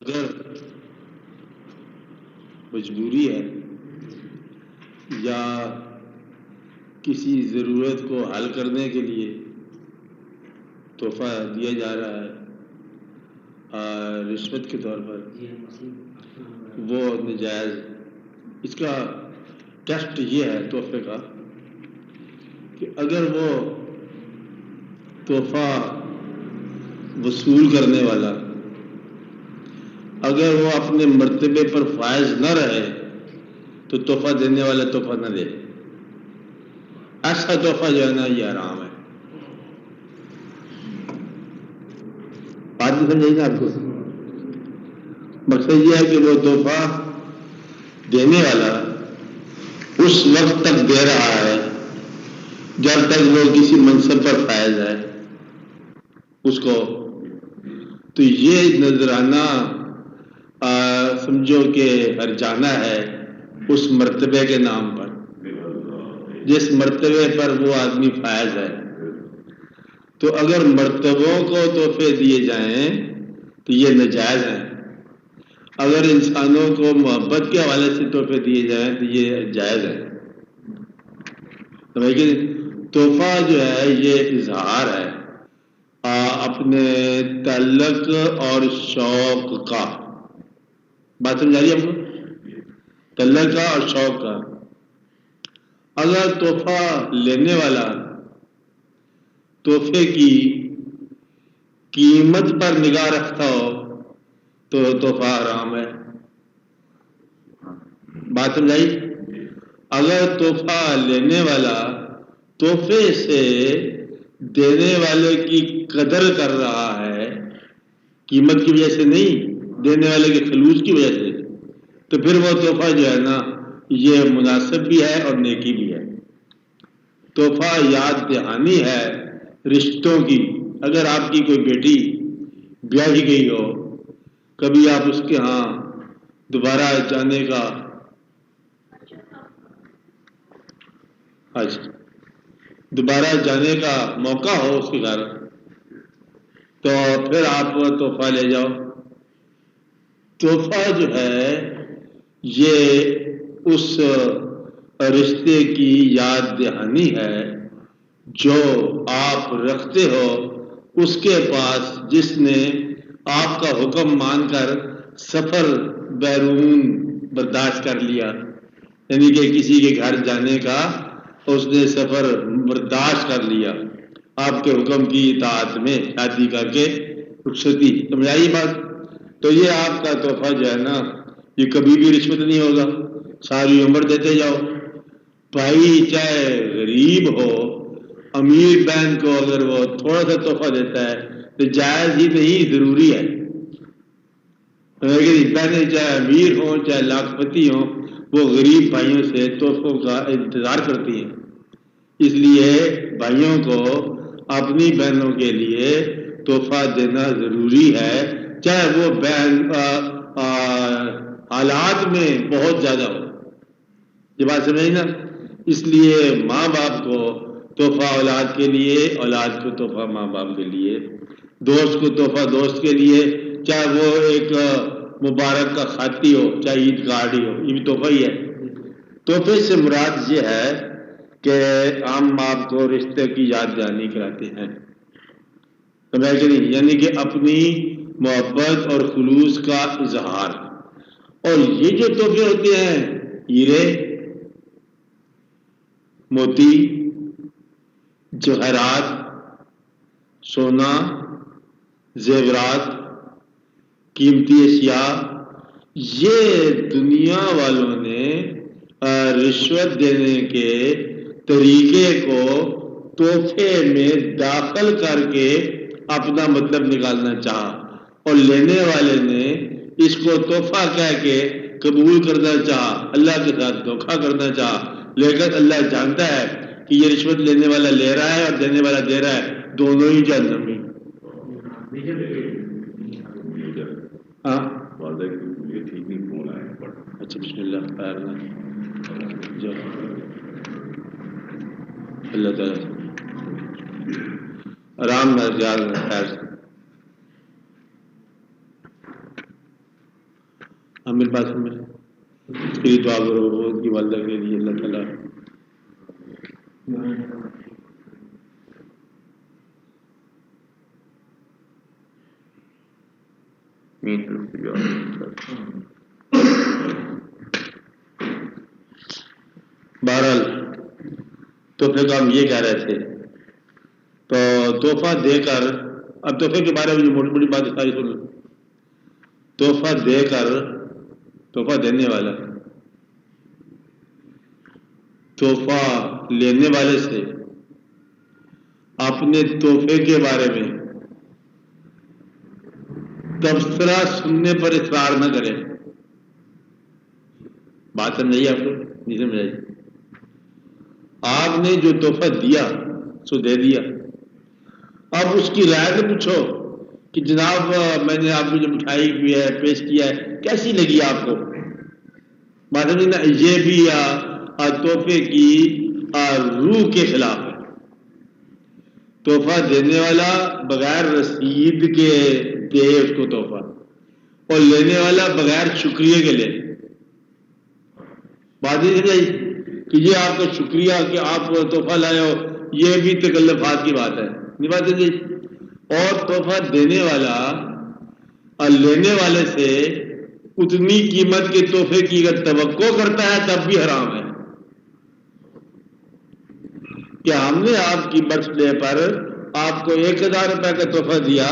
اگر مجبوری ہے یا کسی ضرورت کو حل کرنے کے لیے تحفہ دیا جا رہا ہے رشوت کے طور پر، وہ ناجائز۔ اس کا ٹیسٹ یہ ہے تحفے کا کہ اگر وہ تحفہ وصول کرنے والا اگر وہ اپنے مرتبے پر فائز نہ رہے تو تحفہ دینے والا تحفہ نہ دے۔ ایسا تحفہ جو ہے نا یہ حرام ہے۔ بات نہیں سمجھائی نا آپ کو؟ مقصد یہ ہے کہ وہ تحفہ دینے والا اس وقت تک دے رہا ہے جب تک وہ کسی منصب پر فائز ہے اس کو، تو یہ نذرانہ سمجھو کہ ہرجانہ ہے اس مرتبے کے نام پر جس مرتبے پر وہ آدمی فائز ہے۔ تو اگر مرتبوں کو تحفے دیے جائیں تو یہ ناجائز ہیں، اگر انسانوں کو محبت کے حوالے سے تحفے دیے جائیں تو یہ جائز ہے۔ تحفہ جو ہے یہ اظہار ہے اپنے تعلق اور شوق کا۔ بات سمجھا رہی ہے ہم کو؟ تعلق کا اور شوق کا۔ اگر تحفہ لینے والا تحفے کی قیمت پر نگاہ رکھتا ہو تو تحفہ حرام ہے۔ بات سمجھائی؟ اگر تحفہ لینے والا تحفے سے دینے والے کی قدر کر رہا ہے، قیمت کی وجہ سے نہیں، دینے والے کے خلوص کی وجہ سے، تو پھر وہ تحفہ جو ہے نا یہ مناسب بھی ہے اور نیکی بھی ہے۔ تحفہ یاد دہانی ہے رشتوں کی۔ اگر آپ کی کوئی بیٹی بیاہی گئی ہو، کبھی آپ اس کے ہاں دوبارہ جانے کا موقع ہو اس کے گھر، تو پھر آپ تحفہ لے جاؤ۔ تحفہ جو ہے یہ اس رشتے کی یاد دہانی ہے جو آپ رکھتے ہو اس کے پاس جس نے آپ کا حکم مان کر سفر بیرون برداشت کر لیا، یعنی کہ کسی کے گھر جانے کا اس نے سفر برداشت کر لیا آپ کے حکم کی اطاعت میں، شادی کر کے رخصتی۔ سمجھائی بات؟ تو یہ آپ کا تحفہ جو ہے نا یہ کبھی بھی رشوت نہیں ہوگا، ساری عمر دیتے جاؤ۔ بھائی چاہے غریب ہو، امیر بہن کو اگر وہ تھوڑا سا تحفہ دیتا ہے تو جائز ہی نہیں، ضروری ہے۔ بہنیں چاہے امیر ہوں چاہے لاکھ پتی ہوں، وہ غریب بھائیوں سے تحفوں کا انتظار کرتی ہیں۔ اس لیے بھائیوں کو اپنی بہنوں کے لیے تحفہ دینا ضروری ہے، چاہے وہ بہن حالات میں بہت زیادہ ہو۔ یہ بات سمجھیں نا؟ اس لیے ماں باپ کو تحفہ اولاد کے لیے، اولاد کو تحفہ ماں باپ کے لیے، دوست کو تحفہ دوست کے لیے، چاہے وہ ایک مبارک کا خاتی ہو چاہے عید کارڈ ہی ہو، یہ بھی تحفہ ہی ہے۔ تحفے سے مراد یہ ہے کہ ہم آپ کو رشتے کی یاد دہانی کراتے ہیں، سمجھا کہ نہیں؟ یعنی کہ اپنی محبت اور خلوص کا اظہار۔ اور یہ جو تحفے ہوتے ہیں، ہیرے، موتی، جواہرات، سونا، زیورات، قیمتی اشیاء، یہ دنیا والوں نے رشوت دینے کے طریقے کو تحفے میں داخل کر کے اپنا مطلب نکالنا چاہا، اور لینے والے نے اس کو تحفہ کہہ کے قبول کرنا چاہا، اللہ کے ساتھ دھوکہ کرنا چاہا۔ لیکن اللہ جانتا ہے کہ یہ رشوت لینے والا لے رہا ہے اور دینے والا دے رہا ہے، دونوں ہی جہنمی۔ اچھا بسم اللہ خیر اللہ تعالیٰ آرام میں خیر سے آپ میری بات سمجھ اس کے لیے دعا کرو، ان کی والدہ کے لیے اللہ تعالیٰ بہرحال تحفے کا ہم یہ کہہ رہے تھے، تو تحفہ دے کر، اب تحفے کے بارے میں جو موٹی موٹی بات ساری سن لو۔ تحفہ دے کر، تحفہ دینے والا تحفہ لینے والے سے اپنے تحفے کے بارے میں تبصرہ سننے پر اصرار نہ کرے۔ بات سمجھائیے، آپ کو نہیں سمجھائی؟ آپ نے جو تحفہ دیا سو دے دیا، اب اس کی رائے سے پوچھو کہ جناب میں نے آپ کو جو مٹھائی کی ہے، پیش کیا ہے، کیسی لگی آپ کو؟ بات سمجھنا، یہ بھی تحفے کی روح کے خلاف ہے۔ تحفہ دینے والا بغیر رسید کے دے اس کو تحفہ، اور لینے والا بغیر شکریہ کے لے۔ بات نہیں سمجھائی کہ یہ آپ کا شکریہ کہ آپ تحفہ لائے ہو، یہ بھی تکلفات کی بات ہے، نہیں بات سمجھائی؟ اور تحفہ دینے والا اور لینے والے سے اتنی قیمت کے تحفے کی اگر توقع کرتا ہے تب بھی حرام ہے۔ کہ ہم نے آپ کی برتھ ڈے پر آپ کو 1000 روپے کا تحفہ دیا،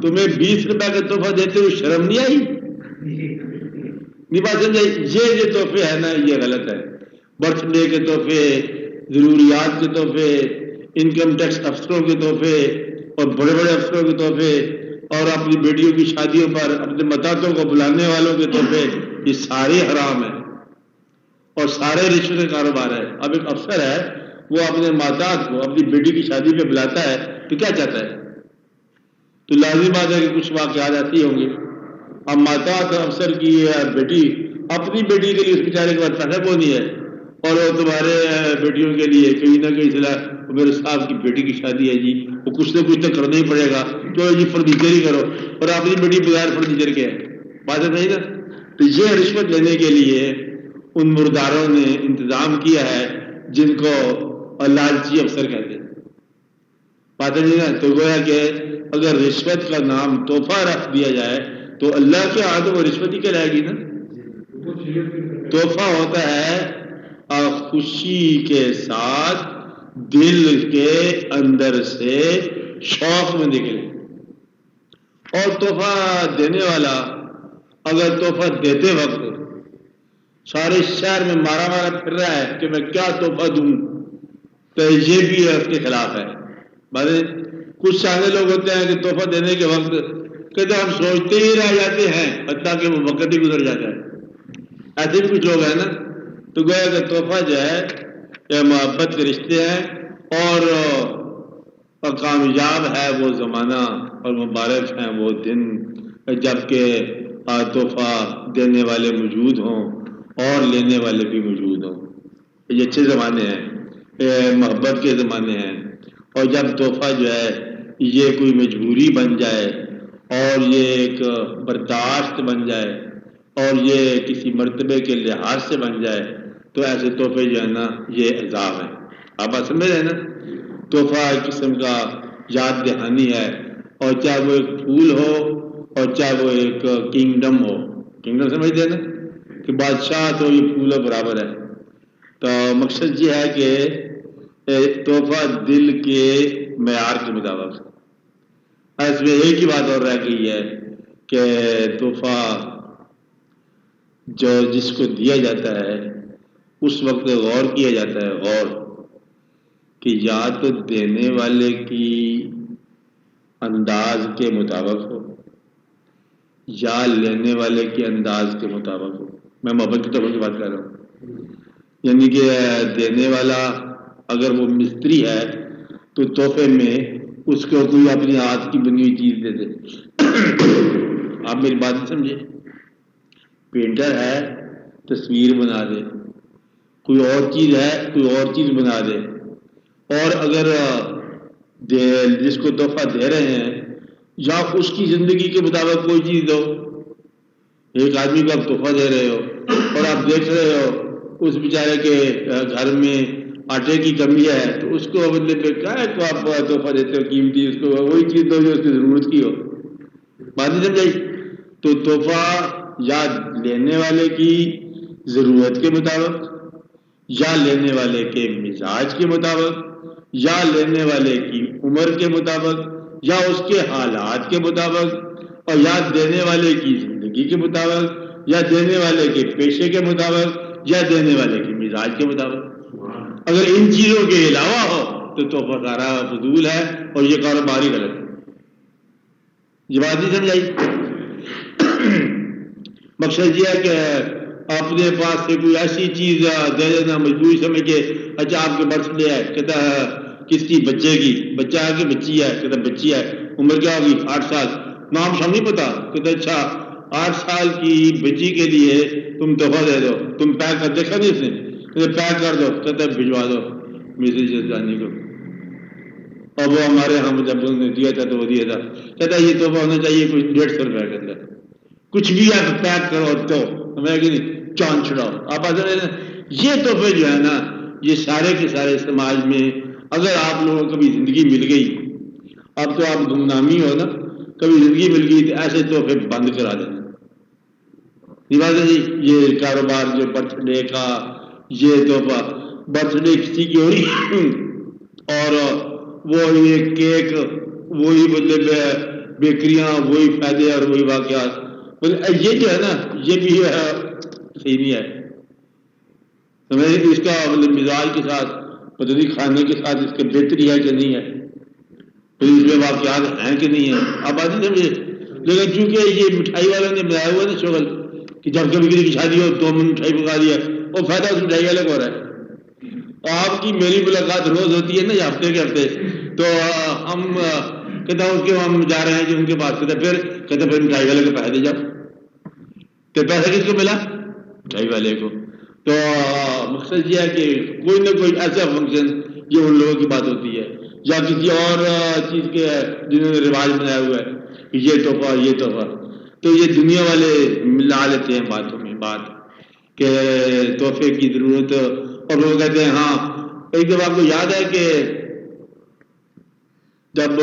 تمہیں 20 روپے کا تحفہ دیتے ہوئے شرم نہیں آئی؟ نہیں بات سمجھائی؟ یہ جو تحفے ہے نا، یہ غلط ہے۔ برتھ ڈے کے تحفے، ضروریات کے تحفے، انکم ٹیکس افسروں کے تحفے اور بڑے بڑے افسروں کے تحفے، اور اپنی بیٹیوں کی شادیوں پر اپنے متاتوں کو بلانے والوں کے تحفے، یہ سارے حرام ہیں اور سارے رشوت کا کاروبار ہے۔ اب ایک افسر ہے، وہ اپنے ماتات کو اپنی بیٹی کی شادی پہ بلاتا ہے تو کیا چاہتا ہے؟ تو لازمی بات ہے کہ کچھ واقعات ایسے ہوں گے۔ اب ماتات افسر کی بیٹی اپنی بیٹی کے لیے اس بیچارے کے پاس پیسہ کون نہیں ہے، اور وہ تمہارے بیٹیوں کے لیے کہیں نہ کہیں صلاح میرے صاحب کی بیٹی کی شادی ہے جی، وہ کچھ نہ کچھ تو کرنا ہی پڑے گا، تو جی فرنیچر ہی کرو، اور اپنی بیٹی بغیر فرنیچر کے ہے۔ بات ہے نہیں نا؟ تو یہ رشوت لینے کے لیے ان مرداروں نے انتظام کیا ہے جن کو لالچی افسر کہتے ہیں۔ بات ہے نہیں نا؟ تو گویا کہ اگر رشوت کا نام تحفہ رکھ دیا جائے تو اللہ کے ہاں تو وہ رشوت ہی کہلائے گی نا۔ تحفہ ہوتا ہے خوشی کے ساتھ دل کے اندر سے شوق میں نکلے، اور تحفہ دینے والا اگر تحفہ دیتے وقت سارے شہر میں مارا مارا پھر رہا ہے کہ میں کیا تحفہ دوں، تو یہ بھی اس کے خلاف ہے۔ کچھ سارے لوگ ہوتے ہیں کہ تحفہ دینے کے وقت کہتے ہم سوچتے ہی رہ جاتے ہیں حتیٰ کہ وہ وقت ہی گزر جاتا ہے۔ ایسے بھی کچھ لوگ ہیں نا۔ تو گویا کہ تحفہ جو ہے یہ محبت کے رشتے ہیں، اور کامیاب ہے وہ زمانہ اور مبارک ہیں وہ دن جب کہ تحفہ دینے والے موجود ہوں اور لینے والے بھی موجود ہوں۔ یہ اچھے زمانے ہیں، محبت کے زمانے ہیں۔ اور جب تحفہ جو ہے یہ کوئی مجبوری بن جائے اور یہ ایک برداشت بن جائے اور یہ کسی مرتبے کے لحاظ سے بن جائے تو ایسے تحفے جو ہے نا یہ عذاب ہے۔ آپ بات سمجھ رہے ہیں نا؟ تحفہ ایک قسم کا یاد دہانی ہے، اور چاہے وہ ایک پھول ہو اور چاہے وہ ایک کنگڈم ہو۔ کنگڈم سمجھتے ہیں نا کہ بادشاہ تو یہ پھولوں برابر ہے۔ تو مقصد یہ ہے کہ تحفہ دل کے معیار کے مطابق، اس میں ایک ہی بات اور رہ گئی ہے کہ تحفہ جو جس کو دیا جاتا ہے اس وقت غور کیا جاتا ہے، غور کہ یا تو دینے والے کی انداز کے مطابق ہو یا لینے والے کے انداز کے مطابق ہو۔ میں محبت کی تحفے کی بات کر رہا ہوں، یعنی کہ دینے والا اگر وہ مستری ہے تو تحفے میں اس کو کوئی اپنی ہاتھ کی بنی ہوئی چیز دے دے۔ آپ میری بات نہیں سمجھے؟ پینٹر ہے تصویر بنا دے، کوئی اور چیز ہے کوئی اور چیز بنا دے، اور اگر جس کو تحفہ دے رہے ہیں یا اس کی زندگی کے مطابق کوئی چیز دو، ایک آدمی کو آپ تحفہ دے رہے ہو اور آپ دیکھ رہے ہو اس بیچارے کے گھر میں آٹے کی کمی ہے، تو اس کو بدلے پہ کیا ہے کو آپ تحفہ دیتے ہو قیمتی، اس کو وہی چیز دو جو اس کی ضرورت کی ہو. بات نہیں سمجھائی؟ تو تحفہ یا لینے والے کی ضرورت کے مطابق، یا لینے والے کے مزاج کے مطابق، یا لینے والے کی عمر کے مطابق، یا اس کے حالات کے مطابق، اور یا دینے والے کی زندگی کے مطابق، یا دینے والے کے پیشے کے مطابق، یا دینے والے کے مزاج کے مطابق. اگر ان چیزوں کے علاوہ ہو تو تحفہ کارا فضول ہے اور یہ کاروبار ہی غلط ہے. یہ بات نہیں سمجھائی؟ مقصد یہ ہے کہ اپنے پاس سے کوئی ایسی چیز دے دینا مجبوری سمجھ کے. اچھا آپ کے برتھ ڈے ہے، کہتا ہے کس کی؟ بچے کی. بچہ ہے کہ بچی ہے؟ کہتا بچی ہے. عمر کیا ہوگی؟ 8 سال. نام شام نہیں پتا؟ کہتا اچھا 8 سال کی بچی کے لیے تم تحفہ دے دو. تم پیک کر، دیکھا نہیں اس نے؟ کہتے پیک کر دو. کہتا بھجوا دو مسز جانی کو. اور وہ ہمارے ہم جب انہوں نے دیا تھا تو وہ دیا تھا. کہتا یہ تحفہ ہونا چاہیے کچھ 150 روپے کے اندر. کچھ بھی آپ پیک کرو تو ہمیں کہ نہیں چاند چھڑاؤ. آپ یہ تحفے جو ہے نا، یہ سارے کے سارے سماج میں اگر آپ لوگوں کو کبھی زندگی مل گئی، اب تو آپ گمنامی ہو نا، کبھی زندگی مل گئی تو ایسے تحفے بند کرا دینا. یہ بات ہے جی. یہ کاروبار جو برتھ ڈے کا، یہ تحفہ برتھ ڈے کسی کی ہو رہی اور وہ یہ کیک، وہی مطلب بیکریاں، وہی فائدے اور وہی واقعات، یہ جو ہے نا یہ بھی صحیح نہیں ہے. اس کا مطلب مزاج کے ساتھ، پتہ کھانے کے ساتھ اس کے بہتری ہے کہ نہیں ہے، پھر اس میں واقعات ہیں کہ نہیں ہیں. آپ بات نہیں سمجھے؟ لیکن چونکہ یہ مٹھائی والوں نے بنایا ہوا نا شغل کہ جب کبھی کسی کی شادی ہو تو مٹھائی پکا دیا، وہ فائدہ اس مٹھائی والے کو ہو رہا ہے. آپ کی میری ملاقات روز ہوتی ہے نا، یا ہفتے کے ہفتے، تو ہم کہتا ہوں کہ ہم جا رہے ہیں جو ان کے پاس، کہتے پھر مٹھائی والے کو پیسے دے جاؤ. تو پیسہ کس کو ملا؟ مٹھائی والے کو. تو مقصد یہ ہے کہ کوئی نہ کوئی ایسا فنکشن، یہ ان لوگوں کی بات ہوتی ہے، یا کسی اور چیز کے جنہوں نے رواج بنایا ہوا ہے کہ یہ تحفہ یہ تحفہ. تو یہ دنیا والے ملا لیتے ہیں باتوں میں بات کہ تحفے کی ضرورت. اور وہ کہتے ہیں ہاں ایک دفعہ آپ کو یاد ہے کہ جب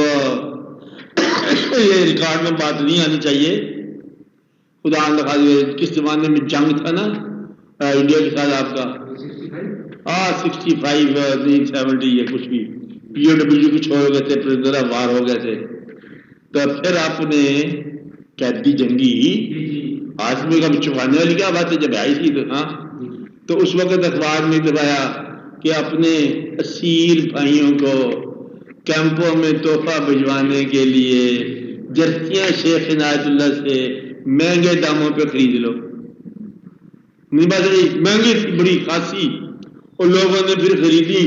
یہ ریکارڈ میں بات نہیں آنی چاہیے، خدا نخواستہ کس زمانے میں جنگ تھا نا انڈیا کے ساتھ آپ کا 65 نہیں 70 یا کچھ بھی POW کچھ ہو گئے تھے، ذرا وار ہو گئے تھے. تو پھر آپ نے قیدی جنگی آسمی کا چھپانے والی کیا بات ہے جب آئی تھی تو اس وقت اخبار میں دکھایا کہ اپنے اسیر بھائیوں کو کیمپوں میں تحفہ بھجوانے کے لیے جرسیاں شیخ عنایت اللہ سے مہنگے داموں پہ خرید لو. نہیں بات مہنگی تھی بڑی خاصی، اور لوگوں نے پھر خریدی،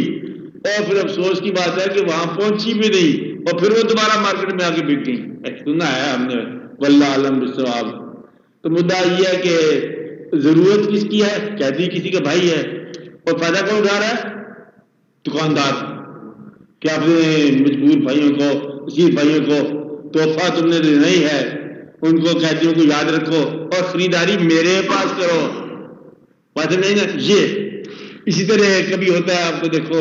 اور پھر افسوس کی بات ہے کہ وہاں پہنچی بھی نہیں، اور پھر وہ دوبارہ مارکیٹ میں آ کے بک گئی. سنا ہے ہم نے، واللہ عالم بالصواب. تو مدعا یہ ہے کہ ضرورت کس کی ہے؟ قیدی کسی کا بھائی ہے، اور فائدہ کون اٹھا رہا ہے؟ دکاندار. کہ اپنے مجبور بھائیوں کو، اسیر بھائیوں کو تحفہ تم نے دینا ہی ہے، ان کو قیدیوں کو یاد رکھو اور خریداری میرے پاس کرو. بات نہیں نا یہ. اسی طرح کبھی ہوتا ہے آپ کو دیکھو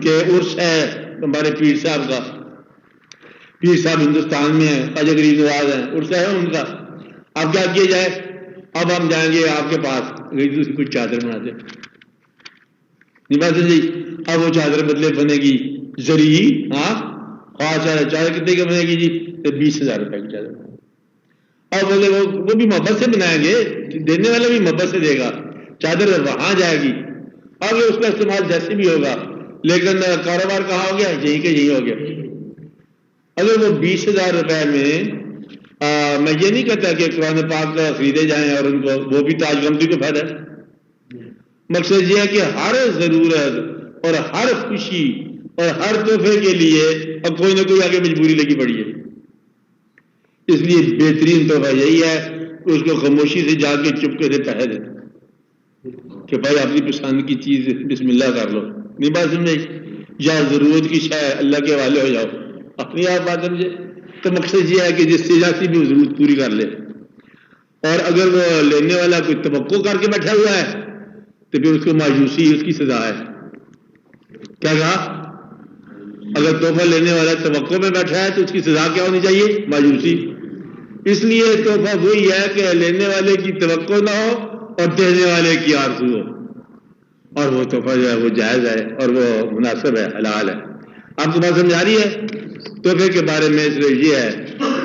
کہ عرس ہے ہمارے پیر صاحب کا، پیر صاحب ہندوستان میں ہیں، خواجہ غریب نواز ہیں، عرس ہے ان کا. اب کیا کیا جائے؟ اب ہم جائیں گے آپ کے پاس، دوسری کچھ چادر بنا دیں. نہیں بات جی. اب وہ چادر بدلے بنے گی زری، ہاں چادر کتنے کی بنے گی جی؟ 20,000 روپے کی چادر. اب وہ بھی محبت سے بنائیں گے، دینے والا بھی محبت سے دے گا، چادر وہاں جائے گی. اب اس کا استعمال جیسے بھی ہوگا، لیکن کاروبار کہاں ہو گیا؟ یہی کہ یہی ہو گیا. اگر وہ 20,000 روپے میں میں یہ نہیں کہتا کہ قرآن پاک خریدے جائیں اور ان کو، وہ بھی تاج گمتی کو فائدہ ہے. مقصد یہ ہے کہ ہر ضرورت اور ہر خوشی اور ہر تحفے کے لیے اب کوئی نہ کوئی آگے مجبوری لگی پڑی ہے. اس لیے بہترین تحفہ یہی ہے کہ اس کو خاموشی سے جا کے چپکے سے پیسے دے کہ بھائی اپنی پسند کی چیز بسم اللہ کر لو. نہیں بات سمجھے؟ یا ضرورت کی شے اللہ کے حوالے ہو جاؤ، اپنی آپ بات سمجھے. تو مقصد یہ ہے کہ جس سے جاتی بھی ضرورت پوری کر لے. اور اگر وہ لینے والا کوئی توقع کر کے بیٹھا ہوا ہے تو پھر اس کو مایوسی اس کی سزا ہے. کیا کہا؟ اگر تحفہ لینے والا توقع میں بیٹھا ہے تو اس کی سزا کیا ہونی چاہیے؟ مایوسی. اس لیے تحفہ وہی ہے کہ لینے والے کی توقع نہ ہو اور دینے والے کی آرزو ہو، اور وہ تحفہ جو ہے وہ جائز ہے اور وہ مناسب ہے، حلال ہے. آپ کو بات سمجھ آ رہی ہے؟ تحفے کے بارے میں اس لیے یہ ہے.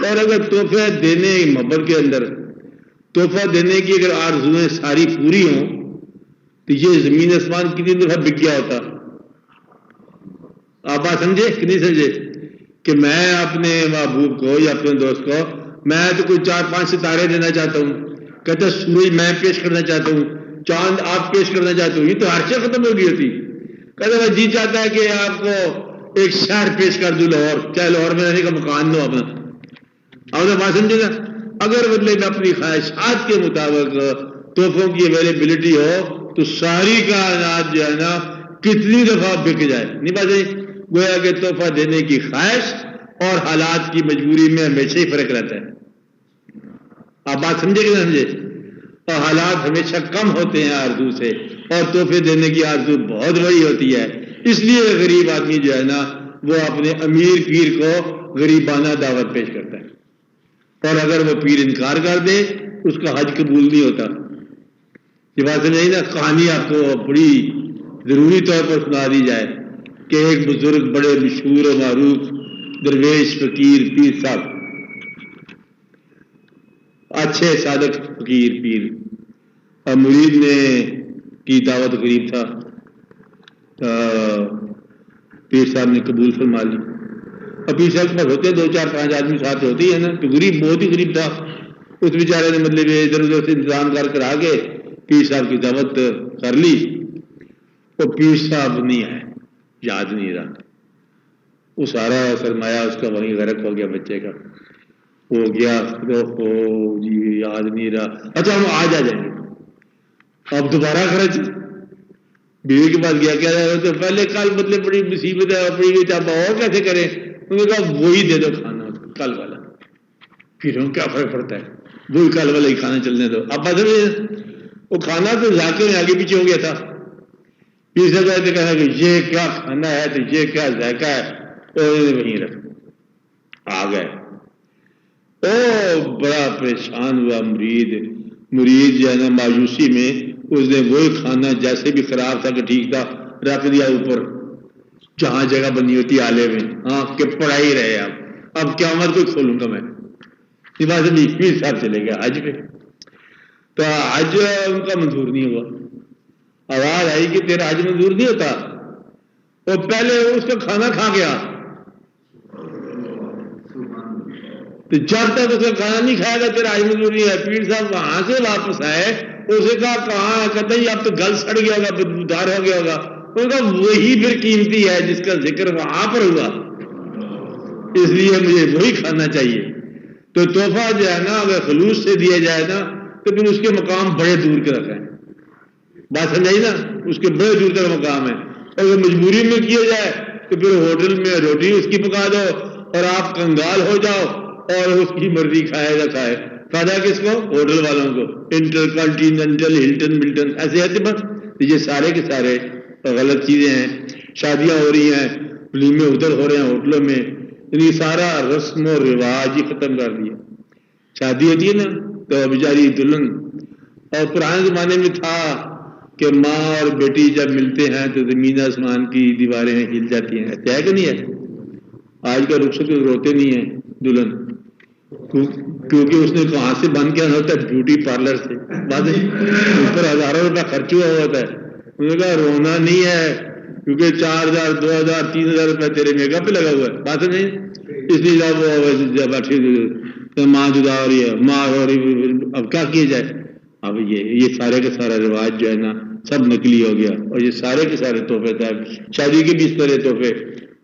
اور اگر تحفہ دینے محبت کے اندر تحفہ دینے کی اگر آرزویں ساری پوری ہوں تو یہ زمین آسمان کتنی دفعہ بک گیا ہوتا. آپ بات سمجھے کہ نہیں سمجھے؟ کہ میں اپنے محبوب کو یا اپنے دوست کو میں تو کوئی 4-5 ستارے دینا چاہتا ہوں، کہتا سورج میں پیش کرنا چاہتا ہوں، چاند آپ پیش کرنا چاہتے ہو، یہ تو ہر شے ختم ہو گئی ہوتی. کہتا میں جی چاہتا ہے کہ آپ کو ایک شہر پیش کر دوں، لاہور، چاہے لاہور میں رہنے کا مکان دو اپنا. آپ نے بات سمجھے نا؟ اگر بدلے میں اپنی خواہشات کے مطابق تحفوں کی اویلیبلٹی ہو تو ساری کائنات جو ہے نا کتنی دفعہ بک جائے. نہیں بات؟ گویا کہ تحفہ دینے کی خواہش اور حالات کی مجبوری میں ہمیشہ ہی فرق رہتا ہے. آپ بات سمجھے کہ نہ سمجھے؟ اور حالات ہمیشہ کم ہوتے ہیں آرزو سے، اور تحفے دینے کی آرزو بہت بڑی ہوتی ہے. اس لیے غریب آدمی جو ہے نا وہ اپنے امیر پیر کو غریبانہ دعوت پیش کرتا ہے، اور اگر وہ پیر انکار کر دے اس کا حج قبول نہیں ہوتا. یہ بات نہیں نا؟ کہانی آپ کو بڑی ضروری طور پر سنا دی جائے کہ ایک بزرگ بڑے مشہور و معروف درویش فقیر پیر صاحب، اچھے صادق فقیر پیر، اور مرید نے کی دعوت غریب تھا، پیر صاحب نے قبول فرما لی. اور پیر صاحب کے پاس ہوتے 2-4-5 آدمی ساتھ ہوتی ہے نا، تو غریب بہت ہی غریب تھا. اس بیچارے نے مطلب ادھر ادھر سے انتظام کر آگے پیر صاحب کی دعوت کر لی. وہ پیر صاحب نہیں آئے، یاد نہیں رہا. وہ سارا سرمایہ اس کا وہیں غرق ہو گیا، بچے کا ہو گیا. جی یاد نہیں رہا. اچھا ہم آج آ جائیں گے. اب دوبارہ خرچ بیوی کے پاس گیا، کیا تو پہلے کل مطلب بڑی مصیبت ہے پڑی گئی، آپ اور کیسے کریں؟ انہوں نے کہا وہی دے دو کھانا کل والا. پھر ہم کیا فرق پڑتا ہے، وہی کل والا ہی کھانا چلنے دو. اب بات وہ کھانا تو ذائقے میں آگے پیچھے ہو گیا تھا. پھر سے کہتے کہا کہ یہ کیا کھانا ہے تو یہ کیا ذائقہ ہے، اور وہیں رکھ آ گئے. او بڑا پریشان ہوا مرید جو ہے نا مایوسی میں اس نے وہی کھانا جیسے بھی خراب تھا کہ ٹھیک تھا رکھ دیا اوپر جہاں جگہ بنی ہوتی آلے میں. ہاں کہ پڑا ہی رہے. اب قیامت کو کھولوں گا میں. یہ بات پیر صاحب چلے گیا حج پہ، تو حج ان کا منظور نہیں ہوا. آواز آئی کہ تیرا حج منظور نہیں ہوتا. وہ پہلے اس کا کھانا کھا گیا، تو جب تک اس کا کھانا نہیں کھایا گا تیرا حج منظور نہیں ہے. پیر صاحب وہاں سے واپس آئے، اسے کہا کہاں؟ کہتا ہی اب تو گل سڑ گیا ہوگا، بدبودار ہو گیا ہوگا. انہوں نے کہا وہی پھر قیمتی ہے جس کا ذکر وہاں پر ہوا، اس لیے مجھے وہی کھانا چاہیے. تو تحفہ جو ہے نا اگر خلوص سے دیا جائے نا تو پھر اس کے مقام بڑے دور کے رکھیں. بات سمجھائی نا؟ اس کے بڑے دور تک مقام ہے. اگر مجبوری میں کیا جائے تو پھر ہوٹل میں روٹی اس کی پکا دو اور آپ کنگال ہو جاؤ اور اس کی مرضی کھائے گا کھائے. فائدہ کس کو؟ ہوٹل والوں کو. انٹر کانٹیننٹل ہلٹن ملٹن ایسے آتے بس. یہ سارے کے سارے غلط چیزیں ہیں. شادیاں ہو رہی ہیں، ولیمے ادھر ہو رہے ہیں ہوٹلوں میں، یعنی سارا رسم و رواج ہی ختم کر دیا. شادی ہوتی ہے نا تو بیچاری دلہن، اور پرانے زمانے میں تھا کہ ماں اور بیٹی جب ملتے ہیں تو زمین آسمان کی دیواریں ہل جاتی ہیں. ہے کہ نہیں ہے؟ آج کا رخصت روتے نہیں ہیں دلہن، کیونکہ اس نے کہاں سے بند کیا ہوتا ہے؟ بیوٹی پارلر سے. بات اوپر ہزاروں روپیہ خرچ ہوا ہوتا ہے. انہوں نے کہا رونا نہیں ہے کیونکہ 4,000 2,000 3,000 روپیہ تیرے میک اپ پہ لگا ہوا ہے. بات نہیں؟ اس لیے جب ماں جدا ہو رہی ہے، ماں ہو رہی، اب کیا کیا جائے؟ اب یہ سارے کا سارا رواج جو ہے نا سب نکلی ہو گیا. اور یہ سارے کے سارے تحفے تھے. شادی کے بھی اس طرح تحفے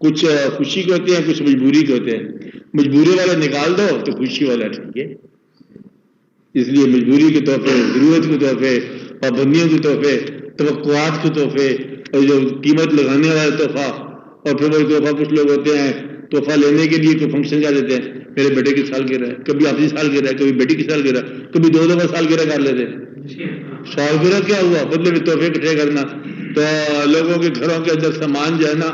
کچھ خوشی کے ہوتے ہیں، کچھ مجبوری کے ہوتے ہیں. مجبوری والا نکال دو تو خوشی والا ٹھیک ہے. اس لیے مجبوری کے تحفے، ضرورت کے تحفے، پابندیوں کے تحفے، توقعات کے تحفے، اور جو قیمت لگانے والا تحفہ. اور پھر وہ تحفہ کچھ لوگ ہوتے ہیں تحفہ لینے کے لیے کوئی فنکشن کر دیتے ہیں، میرے بیٹے کی سالگرہ ہے، کبھی اپنی سالگرہ ہے، کبھی بیٹی کی سالگرہ، کبھی دو دفعہ سالگرہ کر لیتے. سالگرہ کیا ہوا؟ بدلے میں تحفے اکٹھے کرنا. تو لوگوں کے گھروں کے اندر سامان جو ہے نا،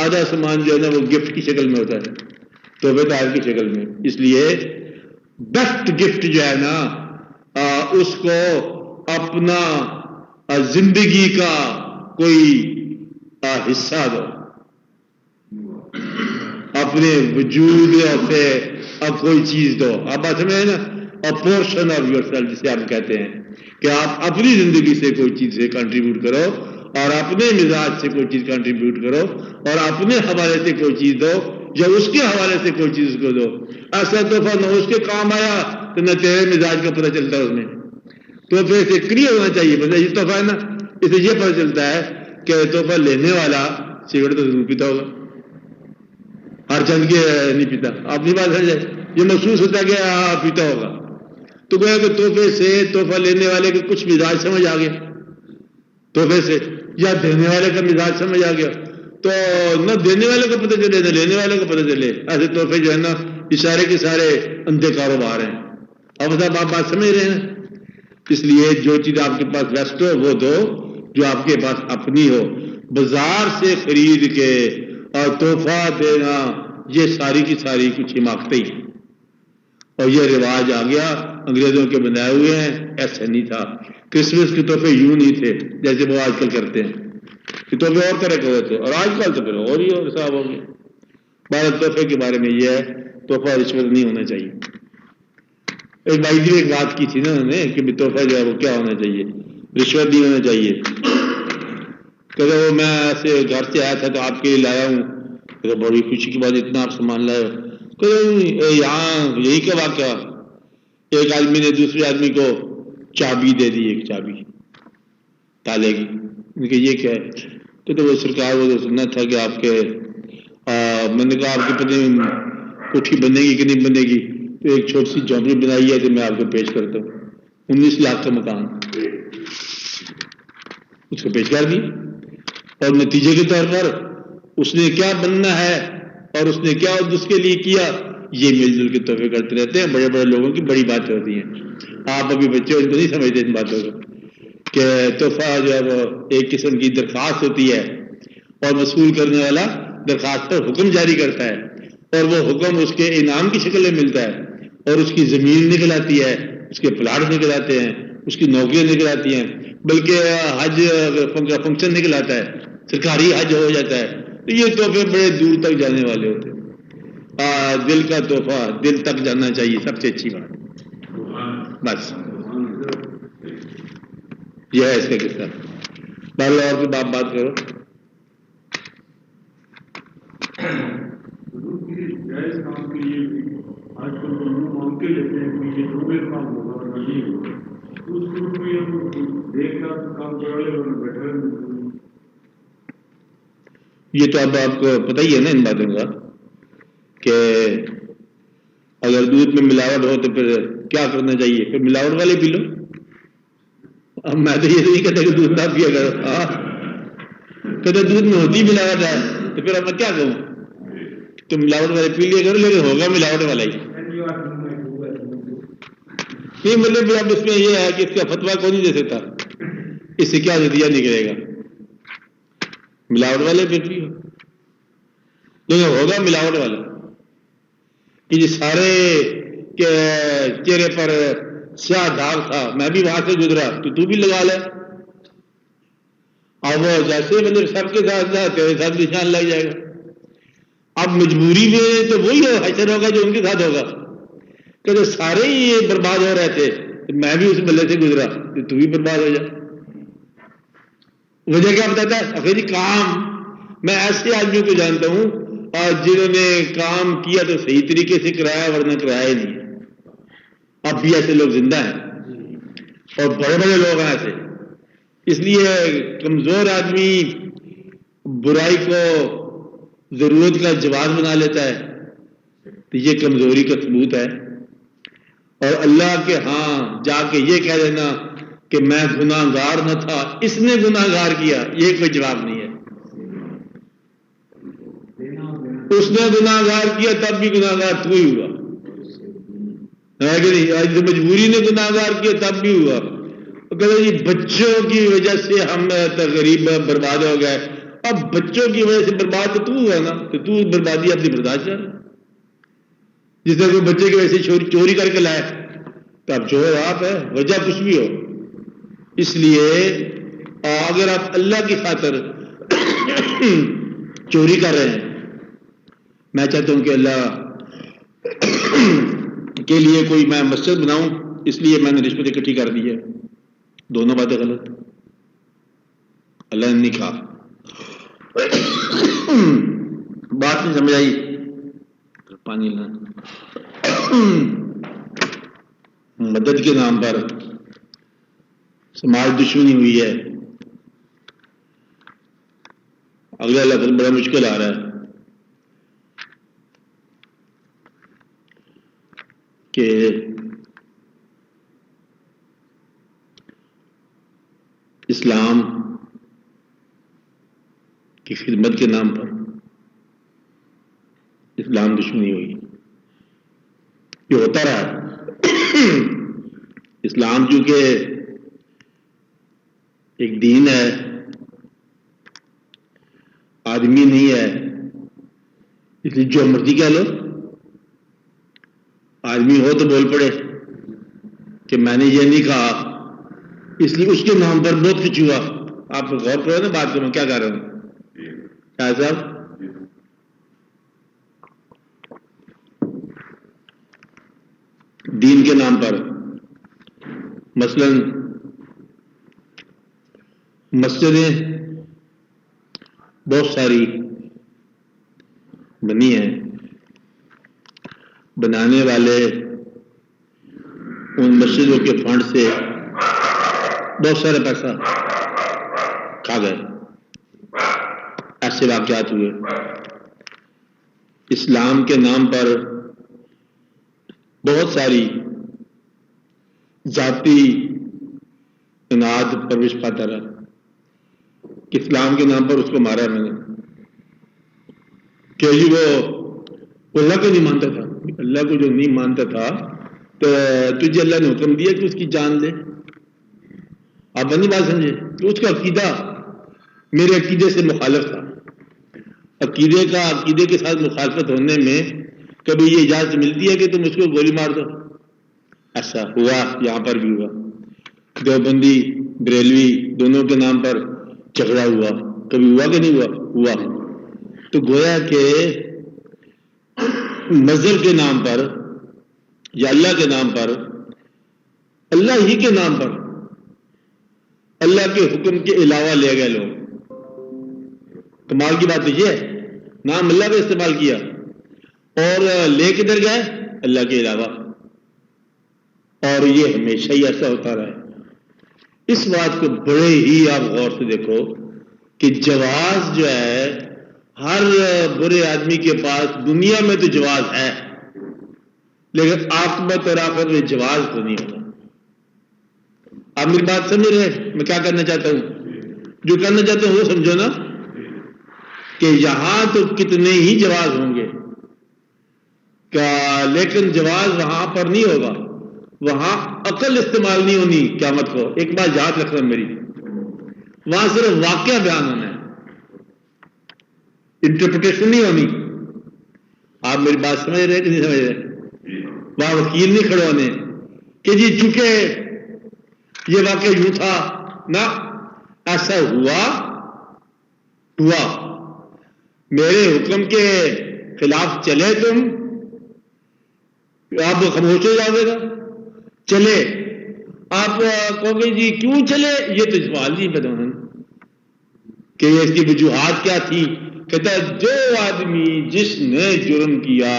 آدھا سامان جو ہے نا وہ گفٹ کی شکل میں ہوتا ہے، تحفے دار کی شکل میں. اس لیے بیسٹ گفٹ جو ہے نا اس کو اپنا زندگی کا کوئی حصہ دو، اپنے وجود سے اب کوئی چیز دو. آپ بات سمجھے نا، پورشن آف یور سیلف جسے آپ کہتے ہیں کہ آپ اپنی زندگی سے کوئی چیز سے کنٹریبیوٹ کرو، اور اپنے مزاج سے کوئی چیز کنٹریبیوٹ کرو، اور اپنے حوالے سے کوئی چیز دو، یا اس کے حوالے سے کوئی چیز کو دو. ایسا تحفہ نہ اس کے کام آیا تو نہ تیرے مزاج کا پتہ چلتا ہے اس میں. تحفے سے کلیئر ہونا چاہیے. بس یہ تحفہ ہے نا، اس سے یہ پتہ چلتا ہے کہ تحفہ لینے والا سگریٹ تو ضرور پیتا ہوگا، ہر چند کے نہیں پیتا. اپنی بات ہے، یہ محسوس ہوتا ہے کہ پیتا ہوگا. تو گویا کہ تحفے سے تحفہ لینے والے کے کچھ مزاج سمجھ آ گیا تحفے سے، یا دینے والے کا مزاج سمجھ آ گیا. تو نہ دینے والے کو پتہ چلے نہ لینے والے کو پتہ چلے. ایسے تحفے جو ہے نا اشارے کے سارے اندھے کاروبار ہیں. اب صاحب آپ بات سمجھ رہے ہیں. اس لیے جو چیز آپ کے پاس ویسٹ ہو وہ دو جو آپ کے پاس اپنی ہو. بازار سے خرید کے اور تحفہ دینا یہ ساری کی ساری کچھ حماقتیں ہی، اور یہ رواج آ گیا، انگریزوں کے بنائے ہوئے ہیں. ایسا نہیں تھا. کرسمس کے تحفے یوں نہیں تھے جیسے وہ آج کل کرتے ہیں. یہ تحفے اور طرح کے ہوتے، اور آج کل تو پھر اور ہی اور صاحب ہو گئے. بھارت تحفے کے بارے میں یہ ہے، تحفہ رشوت نہیں ہونا چاہیے. ایک بھائی جی ایک بات کی تھی نا انہوں نے کہ تحفہ جو ہے وہ کیا ہونا چاہیے، رشوت نہیں ہونا چاہیے. کہ وہ میں ایسے گھر سے آیا تھا تو آپ کے لیے لایا ہوں. کہ بڑی خوشی کی بات، اتنا آپ سامان لائے ہو. کہ یہاں یہی کیا واقعہ، ایک آدمی نے دوسرے آدمی کو چابی دے دی، ایک چابی تالے کی. کہ یہ کیا ہے؟ کہ وہ سرکار وہ سننا تھا کہ آپ کے میں نے کہا آپ کے پتہ کوٹھی بنے گی کہ نہیں بنے گی. تو ایک چھوٹی سی جھونپڑی بنائی ہے کہ میں آپ کو پیش کرتا ہوں. 19 لاکھ کا مکان اس کو پیش کر دی، اور نتیجے کے طور پر اس نے کیا بننا ہے اور اس نے کیا اس کے لیے کیا، یہ مل جل کے تحفے کرتے رہتے ہیں. بڑے بڑے لوگوں کی بڑی باتیں ہوتی ہیں. آپ ابھی بچے ان کو نہیں سمجھتے ان باتوں کو کہ تحفہ جو ہے وہ ایک قسم کی درخواست ہوتی ہے، اور وصول کرنے والا درخواست پر حکم جاری کرتا ہے، اور وہ حکم اس کے انعام کی شکل میں ملتا ہے، اور اس کی زمین نکل آتی ہے، اس کے پلاٹ نکل آتے ہیں، اس کی نوکریاں نکل آتی ہیں، بلکہ حج کا فنکشن نکل آتا ہے، سرکاری حج ہو جاتا ہے. تو یہ تحفے بڑے دور تک جانے والے ہوتے ہیں. دل کا تحفہ دل تک جانا چاہیے، سب سے اچھی بات. بس یہ ہے اس کا قصہ. بہرحال اور کی بات کرو. جائز کام کے لیے آج کل لوگ مانگتے لیتے ہیں کہ یہ جو بھی کام ہوگا یہ ہوگا، اس گروپ میں ہم دیکھ کر کام کرنے والے بیٹھے ہیں. یہ تو اب آپ کو پتہ ہی ہے نا ان باتوں کا کہ اگر دودھ میں ملاوٹ ہو تو پھر کیا کرنا چاہیے؟ پھر ملاوٹ والے پی لو. اب میں تو یہ نہیں کہتا کہ دودھ نہ پیا کرو. کہتے دودھ میں ہوتی ملاوٹ ہے تو پھر اب میں کیا کہوں؟ تو ملاوٹ والے پی لیا کرو، لیکن ہوگا ملاوٹ والا ہی. نہیں مطلب اب اس میں یہ ہے کہ اس کا فتویٰ کون نہیں دے سکتا، اس سے کیا نتیجہ نکلے گا. ملاوٹ والے پھر بھی لیکن ہوگا ملاوٹ والا کہ یہ سارے کے چہرے پر سیاہ داغ تھا، میں بھی وہاں سے گزرا تو بھی لگا لے. اور وہ جیسے مطلب سب کے ساتھ تیرے ساتھ نشان لگ جائے گا. اب مجبوری میں تو وہی حشر ہوگا جو ان کے ساتھ ہوگا کہ جو سارے ہی یہ برباد ہو رہے تھے، میں بھی اس ملے سے گزرا تو بھی برباد ہو جائے. وجہ کیا بتاتا ہے؟ آخر کام میں ایسے آدمیوں کو جانتا ہوں اور جنہوں نے کام کیا تو صحیح طریقے سے کرایا، ورنہ کرایا ہی نہیں. اب بھی ایسے لوگ زندہ ہیں اور بڑے بڑے لوگ ہیں ایسے. اس لیے کمزور آدمی برائی کو ضرورت کا جواز بنا لیتا ہے تو یہ کمزوری کا ثبوت ہے. اور اللہ کے ہاں جا کے یہ کہہ دینا کہ میں گناہ گار نہ تھا، اس نے گناہ گار کیا، یہ کوئی جواب نہیں ہے. اس نے گناہ گار کیا تب بھی گناہ گار تو ہی ہوا. ہے کہ نہیں؟ آج تو مجبوری نے گناہگار کیا تب بھی ہوا. کہتے جی بچوں کی وجہ سے ہم غریب برباد ہو گئے. اب بچوں کی وجہ سے برباد تو ہوا نا, تو بربادی اپنی برداشت کر. جس طرح کوئی بچے کی وجہ سے چوری کر کے لائے تو اب چور آپ ہے, وجہ کچھ بھی ہو. اس لیے اگر آپ اللہ کی خاطر چوری کر رہے ہیں, میں چاہتا ہوں کہ اللہ کے لیے کوئی میں مسجد بناؤں, اس لیے میں نے رشوت اکٹھی کر دی ہے. دونوں باتیں غلط. اللہ نے نہیں کہا. بات نہیں سمجھ آئی؟ پانی لانا. مدد کے نام پر سماج دشمنی ہوئی ہے. اگلا لفظ بڑا مشکل آ رہا ہے کہ اسلام کی خدمت کے نام پر اسلام دشمنی ہوئی. یہ ہوتا رہا. اسلام چونکہ ایک دین ہے, آدمی نہیں ہے, اس لیے جو مرضی کہہ لو. آدمی ہو تو بول پڑے کہ میں نے یہ نہیں کہا, اس لیے اس کے نام پر بہت کچھ ہوا. آپ غور کرو نا بات کو میں کیا کہہ رہا ہوں. کیا صاحب دین کے نام پر مثلا مسجدیں بہت ساری بنی ہیں, بنانے والے ان مسجدوں کے فنڈ سے بہت سارا پیسہ کھا گئے. ایسے واقعات ہوئے. اسلام کے نام پر بہت ساری ذاتی اناد پرورش پاتا رہا. اسلام کے نام پر اس کو مارا میں نے کہ جی وہ اللہ کو نہیں مانتا تھا. اللہ کو جو نہیں مانتا تھا تو تجھے اللہ نے حکم دیا کہ اس کی جان لے. آپ نہیں بات سمجھے کہ اس کا عقیدہ میرے عقیدے سے مخالف تھا. عقیدے کے ساتھ مخالفت ہونے میں کبھی یہ اجازت ملتی ہے کہ تم اس کو گولی مار دو. ایسا ہوا, یہاں پر بھی ہوا. دیوبندی بریلوی دونوں کے نام پر جھگڑا ہوا. کبھی ہوا کہ نہیں ہوا. تو گویا کہ مذہب کے نام پر یا اللہ کے نام پر, اللہ ہی کے نام پر اللہ کے حکم کے علاوہ لے گئے لوگ. کمال کی بات یہ ہے, نام اللہ کا استعمال کیا اور لے کدھر گئے؟ اللہ کے علاوہ. اور یہ ہمیشہ ہی ایسا ہوتا رہا ہے. اس بات کو بڑے ہی آپ غور سے دیکھو کہ جواز جو ہے ہر برے آدمی کے پاس دنیا میں تو جواز ہے, لیکن عاقبت اور آخرت میں جواز تو نہیں ہوتا. آپ میری بات سمجھ رہے ہیں میں کیا کرنا چاہتا ہوں؟ جو کرنا چاہتا ہوں وہ سمجھو نا کہ یہاں تو کتنے ہی جواز ہوں گے لیکن جواز وہاں پر نہیں ہوگا. وہاں عقل استعمال نہیں ہونی قیامت کو. ایک بات یاد رکھنا میری, وہاں صرف واقعہ بیان ہونا ہے, انٹرپریٹیشن نہیں ہونی. آپ میری بات سمجھ رہے کہ نہیں سمجھ رہے؟ وہاں وکیل نہیں کھڑے ہونے کہ جی چونکہ یہ واقعہ یوں تھا نہ ایسا ہوا میرے حکم کے خلاف چلے تم, آپ خاموش ہو جاؤ گے. چلے آپ کہو گے جی کیوں چلے, یہ تو سوال نہیں بدون کہ اس کی وجوہات کیا تھی. کہتا ہے جو آدمی جس نے جرم کیا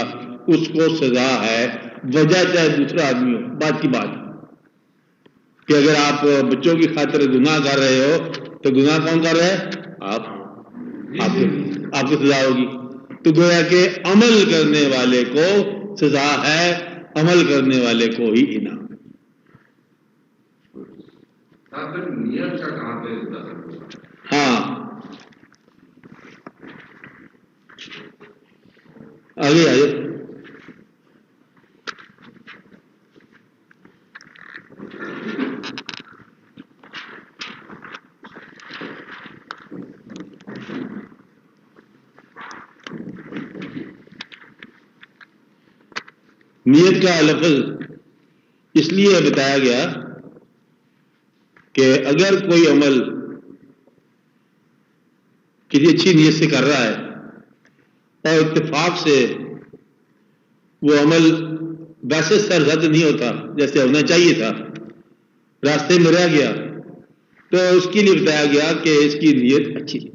اس کو سزا ہے, وجہ چاہے دوسرا آدمی ہو. بات کی بات کہ اگر آپ بچوں کی خاطر گناہ کر رہے ہو تو گناہ کون کر رہا ہے؟ آپ کو سزا ہوگی. تو گویا کہ عمل کرنے والے کو سزا ہے, عمل کرنے والے کو ہی انعام. ہاں آگے آئے. نیت کا لفظ اس لیے بتایا گیا کہ اگر کوئی عمل کسی اچھی نیت سے کر رہا ہے اور اتفاق سے وہ عمل ویسے سرزد نہیں ہوتا جیسے ہونا چاہیے تھا، راستے میں رہ گیا، تو اس کے لیے بتایا گیا کہ اس کی نیت اچھی ہے۔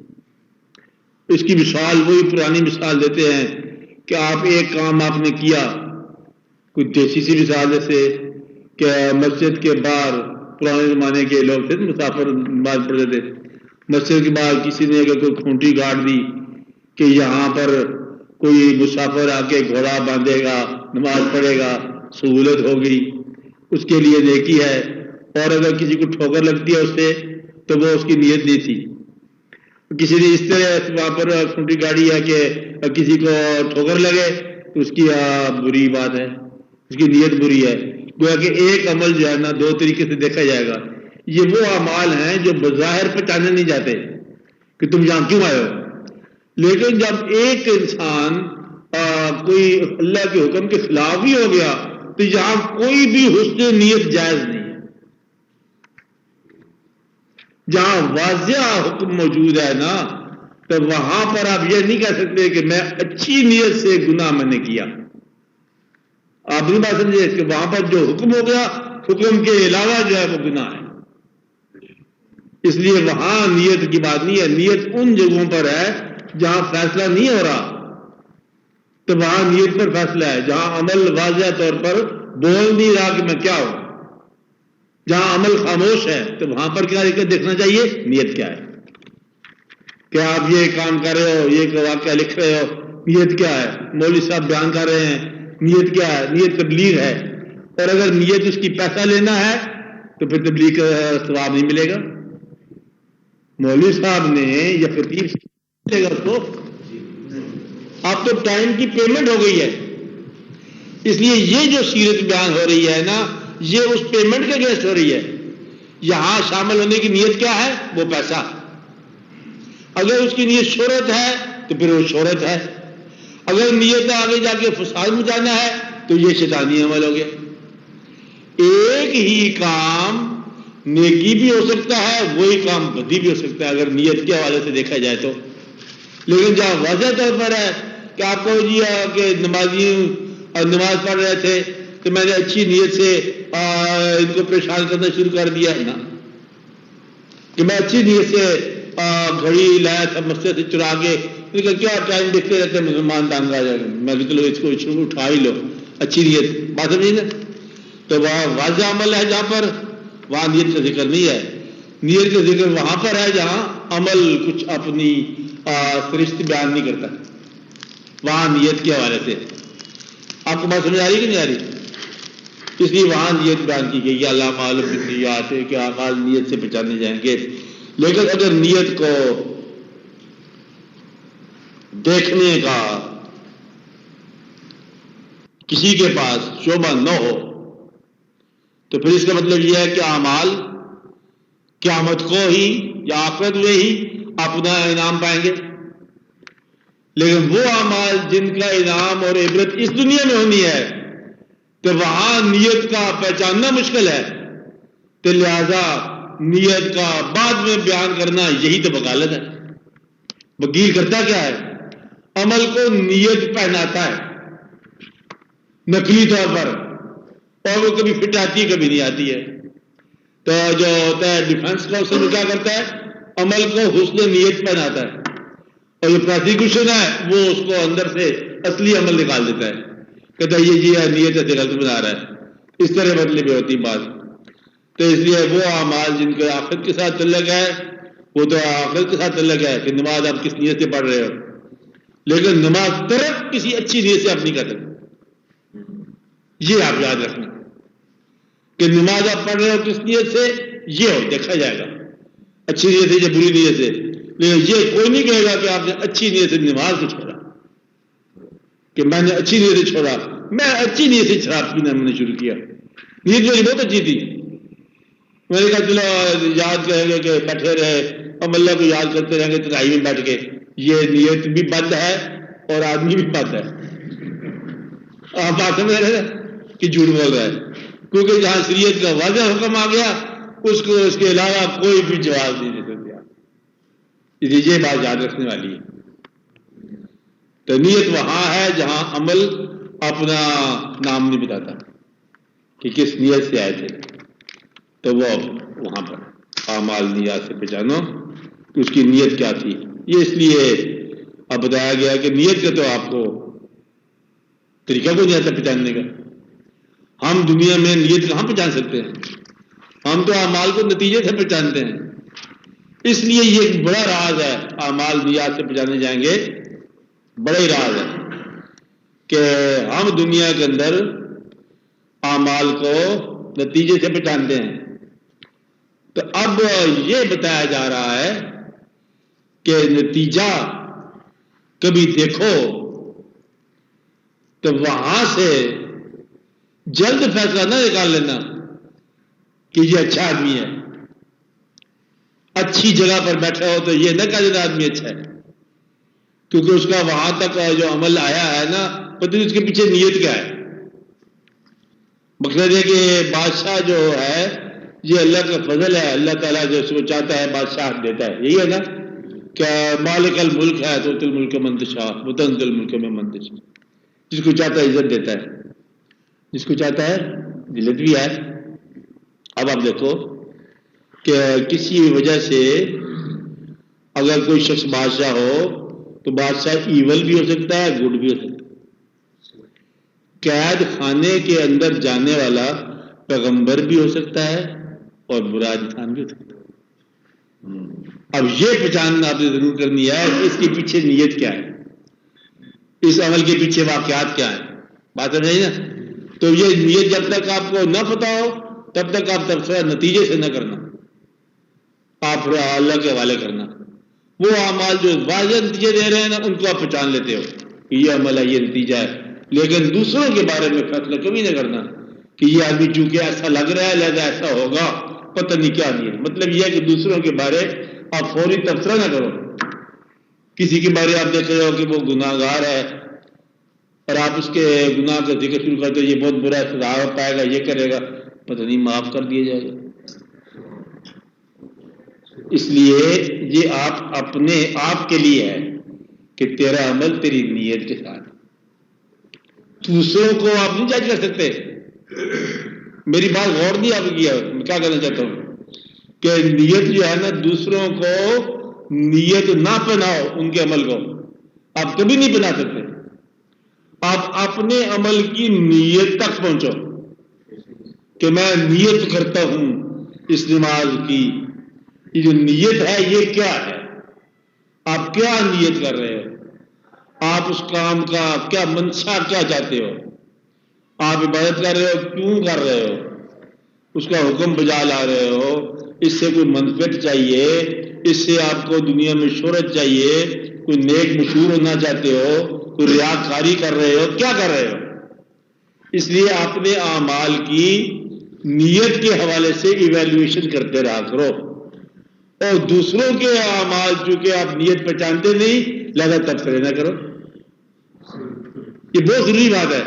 اس کی مثال وہی پرانی مثال دیتے ہیں کہ آپ ایک کام آپ نے کیا، کوئی دیسی سی مثال جیسے کہ مسجد کے باہر پرانے زمانے کے لوگ تھے مسافر نماز پڑھتے تھے، مسجد کے باہر کسی نے اگر کوئی کھونٹی گاڑ دی کہ یہاں پر کوئی مسافر آ کے گھوڑا باندھے گا، نماز پڑھے گا، سہولت ہوگی، اس کے لیے نیکی ہے۔ اور اگر کسی کو ٹھوکر لگتی ہے اس سے تو وہ اس کی نیت نہیں تھی۔ کسی نے اس طرح وہاں پر کھونٹی گاڑی ہے کہ کسی کو ٹھوکر لگے تو اس کی بری بات ہے، اس کی نیت بری ہے۔ گویا کہ ایک عمل جو ہے نا دو طریقے سے دیکھا جائے گا۔ یہ وہ اعمال ہیں جو بظاہر پہچانے نہیں جاتے کہ تم یہاں کیوں آئے ہو، لیکن جب ایک انسان کوئی اللہ کے حکم کے خلاف ہی ہو گیا تو یہاں کوئی بھی حسن نیت جائز نہیں ہے۔ جہاں واضح حکم موجود ہے نا تو وہاں پر آپ یہ نہیں کہہ سکتے کہ میں اچھی نیت سے گناہ میں نے کیا۔ آپ نہیں بات سمجھے کہ وہاں پر جو حکم ہو گیا حکم کے علاوہ جو ہے وہ گناہ ہے، اس لیے وہاں نیت کی بات نہیں ہے۔ نیت ان جگہوں پر ہے جہاں فیصلہ نہیں ہو رہا تو وہاں نیت پر فیصلہ ہے۔ جہاں عمل واضح طور پر بول نہیں رہا کہ میں کیا ہوں، جہاں عمل خاموش ہے تو وہاں پر کیا دیکھنا چاہیے، نیت کیا ہے۔ کہ آپ یہ کام کر رہے ہو، یہ واقعہ لکھ رہے ہو، نیت کیا ہے؟ مولوی صاحب بیان کر رہے ہیں، نیت کیا ہے؟ نیت تبلیغ ہے، اور اگر نیت اس کی پیسہ لینا ہے تو پھر تبلیغ کا ثواب نہیں ملے گا۔ مولوی صاحب نے یا خطیب ملے گا اس کو؟ اب تو ٹائم کی پیمنٹ ہو گئی ہے، اس لیے یہ جو سیرت بیان ہو رہی ہے نا یہ اس پیمنٹ کے اگینسٹ ہو رہی ہے۔ یہاں شامل ہونے کی نیت کیا ہے؟ وہ پیسہ۔ اگر اس کی نیت شہرت ہے تو پھر وہ شہرت ہے، اگر نیت آگے جا کے فساد مچانا ہے تو یہ شیطانی عمل ہو گیا۔ ایک ہی کام نیکی بھی ہو سکتا ہے، وہی کام بدی بھی ہو سکتا ہے اگر نیت کے حوالے سے دیکھا جائے تو۔ لیکن جہاں واضح طور پر ہے کہ آپ کو کہ نمازی نماز پڑھ رہے تھے تو میں نے اچھی نیت سے ان کو پریشان کرنا شروع کر دیا ہے نا، کہ میں اچھی نیت سے گھڑی لایا تھا مسجد سے چرا کے، کیا ٹائم دیکھتے رہتے مسلمان دانگ آ جائے گا، میں کہ چلو اس کو اٹھا ہی لو، اچھی نیت بات سمجھے نا۔ تو وہاں واضح عمل ہے جہاں پر وہاں نیت کا ذکر نہیں ہے۔ نیت کا ذکر وہاں پر ہے جہاں عمل کچھ اپنی فرشت بیان نہیں کرتا، وہاں نیت کے حوالے سے۔ آپ کو بات سمجھ آ رہی کہ نہیں آ رہی؟ اس لیے وہاں نیت بیان کی گئی ہے۔ اللہ معلوم بالنیات ہے کہ اعمال نیت سے پہچانے جائیں گے، لیکن اگر نیت کو دیکھنے کا کسی کے پاس شعبہ نہ ہو تو پھر اس کا مطلب یہ ہے کہ اعمال قیامت کو ہی یا آخرت میں ہی اپنا انعام پائیں گے، لیکن وہ اعمال جن کا انعام اور عبرت اس دنیا میں ہونی ہے تو وہاں نیت کا پہچاننا مشکل ہے، تو لہذا نیت کا بعد میں بیان کرنا یہی تو وکالت ہے۔ وکیل کرتا کیا ہے؟ عمل کو نیت پہناتا ہے نقلی طور پر، اور وہ کبھی فٹ آتی ہے کبھی نہیں آتی ہے۔ تو جو ہوتا ہے ڈیفنس کا اس میں کیا کرتا ہے؟ عمل کو حسن نیت پہناتا ہے، اور جو پروسیکیوشن ہے وہ اس کو اندر سے اصلی عمل نکال دیتا ہے، کہتا ہے یہ جی ہے نیت سے غلط بنا رہا ہے، اس طرح بدلے میں ہوتی بات۔ تو اس لیے وہ اعمال جن کے آخرت کے ساتھ تعلق ہے وہ تو آخرت کے ساتھ تعلق ہے کہ نماز آپ کس نیت سے پڑھ رہے ہو، لیکن نماز ترک کسی اچھی نیت سے آپ نہیں کر سکتے۔ یہ آپ یاد رکھنا کہ نماز آپ پڑھ رہے ہو کس نیت سے، یہ ہو دیکھا جائے گا اچھی نیت سے یا بری نیت سے، لیکن یہ کوئی نہیں کہے گا کہ آپ نے اچھی نیت سے نماز کو چھوڑا، کہ میں نے اچھی نیت سے چھوڑا، میں اچھی نیت سے شراب پینا میں نے شروع کیا، نیت میری بہت اچھی تھی، میں نے کہا چلو یاد کریں گے کہ بیٹھے رہے ہم اللہ کو یاد کرتے رہیں گے تنہائی میں بیٹھ کے، یہ نیت بھی بند ہے اور آدمی بھی بند ہے۔ آپ بات سمجھ رہے ہیں؟ کہ جھوٹ بول رہا ہے، کیونکہ جہاں شریعت کا واضح حکم آ گیا اس کو اس کے علاوہ کوئی بھی جواب نہیں دے سکتے آپ. اس لیے یہ بات یاد رکھنے والی ہے. تو نیت وہاں ہے جہاں عمل اپنا نام نہیں بتاتا کہ کس نیت سے آئے تھے، تو وہ وہاں پر اعمال نیات سے پہچانو کہ اس کی نیت کیا تھی. یہ اس لیے اب بتایا گیا کہ نیت کا تو آپ کو طریقہ کو نہیں آتا پہچاننے کا. ہم دنیا میں نیت کہاں پہچان سکتے ہیں؟ ہم تو اعمال کو نتیجے سے پہچانتے ہیں. اس لیے یہ ایک بڑا راز ہے، اعمال نیات سے پہچانے جائیں گے، بڑا ہی راز ہے کہ ہم دنیا کے اندر اعمال کو نتیجے سے پہچانتے ہیں. تو اب یہ بتایا جا رہا ہے کہ نتیجہ کبھی دیکھو تو وہاں سے جلد فیصلہ نہ نکال لینا کہ یہ اچھا آدمی ہے. اچھی جگہ پر بیٹھا ہو تو یہ نہ کہا دینا آدمی اچھا ہے، کیونکہ اس کا وہاں تک جو عمل آیا ہے نا، پتہ نہیں اس کے پیچھے نیت کیا ہے. مقصد ہے کہ بادشاہ جو ہے یہ اللہ کا فضل ہے، اللہ تعالیٰ جو اس کو چاہتا ہے بادشاہ دیتا ہے. یہی ہے نا کہ مالک الملک ہے تو تل ملک من تشاء وتنزل الملک ممن تشاء. جس کو چاہتا ہے عزت دیتا ہے، جس کو چاہتا ہے ذلت بھی ہے. اب آپ دیکھو کہ کسی وجہ سے اگر کوئی شخص بادشاہ ہو تو بادشاہ ایول بھی ہو سکتا ہے، گڈ بھی ہو سکتا ہے. قید خانے کے اندر جانے والا پیغمبر بھی ہو سکتا ہے اور برا انسان بھی ہو سکتا ہے. اب یہ پہچاننا آپ نے ضرور کرنی ہے کہ اس کے پیچھے نیت کیا ہے، اس عمل کے پیچھے واقعات کیا ہیں. بات سمجھ نا؟ تو یہ نیت جب تک آپ کو نہ پتا ہو تب تک آپ تبصرہ نتیجے سے نہ کرنا، آپ اللہ کے حوالے کرنا. وہ اعمال جو واضح نتیجے دے رہے ہیں نا ان کو آپ پہچان لیتے ہو کہ یہ عمل ہے، یہ نتیجہ ہے. لیکن دوسروں کے بارے میں فیصلہ کبھی نہ کرنا کہ یہ آدمی چونکہ ایسا لگ رہا ہے لہذا ایسا ہوگا، پتہ نہیں کیا نہیں ہے. مطلب یہ ہے کہ دوسروں کے بارے آپ فوری تبصرہ نہ کرو. کسی کے بارے آپ دیکھ رہے ہو کہ وہ گناہ گار ہے اور آپ اس کے گناہ کا ذکر شروع کرتے یہ بہت برا سزا پائے گا، یہ کرے گا، پتہ نہیں معاف کر دیا جائے گا. اس لیے یہ آپ اپنے آپ کے لیے ہے کہ تیرا عمل تیری نیت کے ساتھ. دوسروں کو آپ نہیں جج کر سکتے. میری بات غور نہیں آپ کیا، میں کیا کہنا چاہتا ہوں کہ نیت جو ہے نا، دوسروں کو نیت نہ پہناؤ ان کے عمل کو، آپ کبھی نہیں بنا سکتے. آپ اپنے عمل کی نیت تک پہنچو کہ میں نیت کرتا ہوں اس نماز کی. یہ جو نیت ہے یہ کیا ہے؟ آپ کیا نیت کر رہے ہو؟ آپ اس کام کا کیا منشا کیا چاہتے ہو؟ آپ عبادت کر رہے ہو، کیوں کر رہے ہو؟ اس کا حکم بجا لا رہے ہو، اس سے کوئی منفعت چاہیے، اس سے آپ کو دنیا میں شہرت چاہیے، کوئی نیک مشہور ہونا چاہتے ہو، کوئی ریاکاری کر رہے ہو، کیا کر رہے ہو؟ اس لیے اپنے اعمال کی نیت کے حوالے سے ایویلویشن کرتے رہا کرو. اور دوسروں کے اعمال چونکہ آپ نیت پہچانتے نہیں لہذا تبصرے نہ کرو. یہ بہت ضروری بات ہے.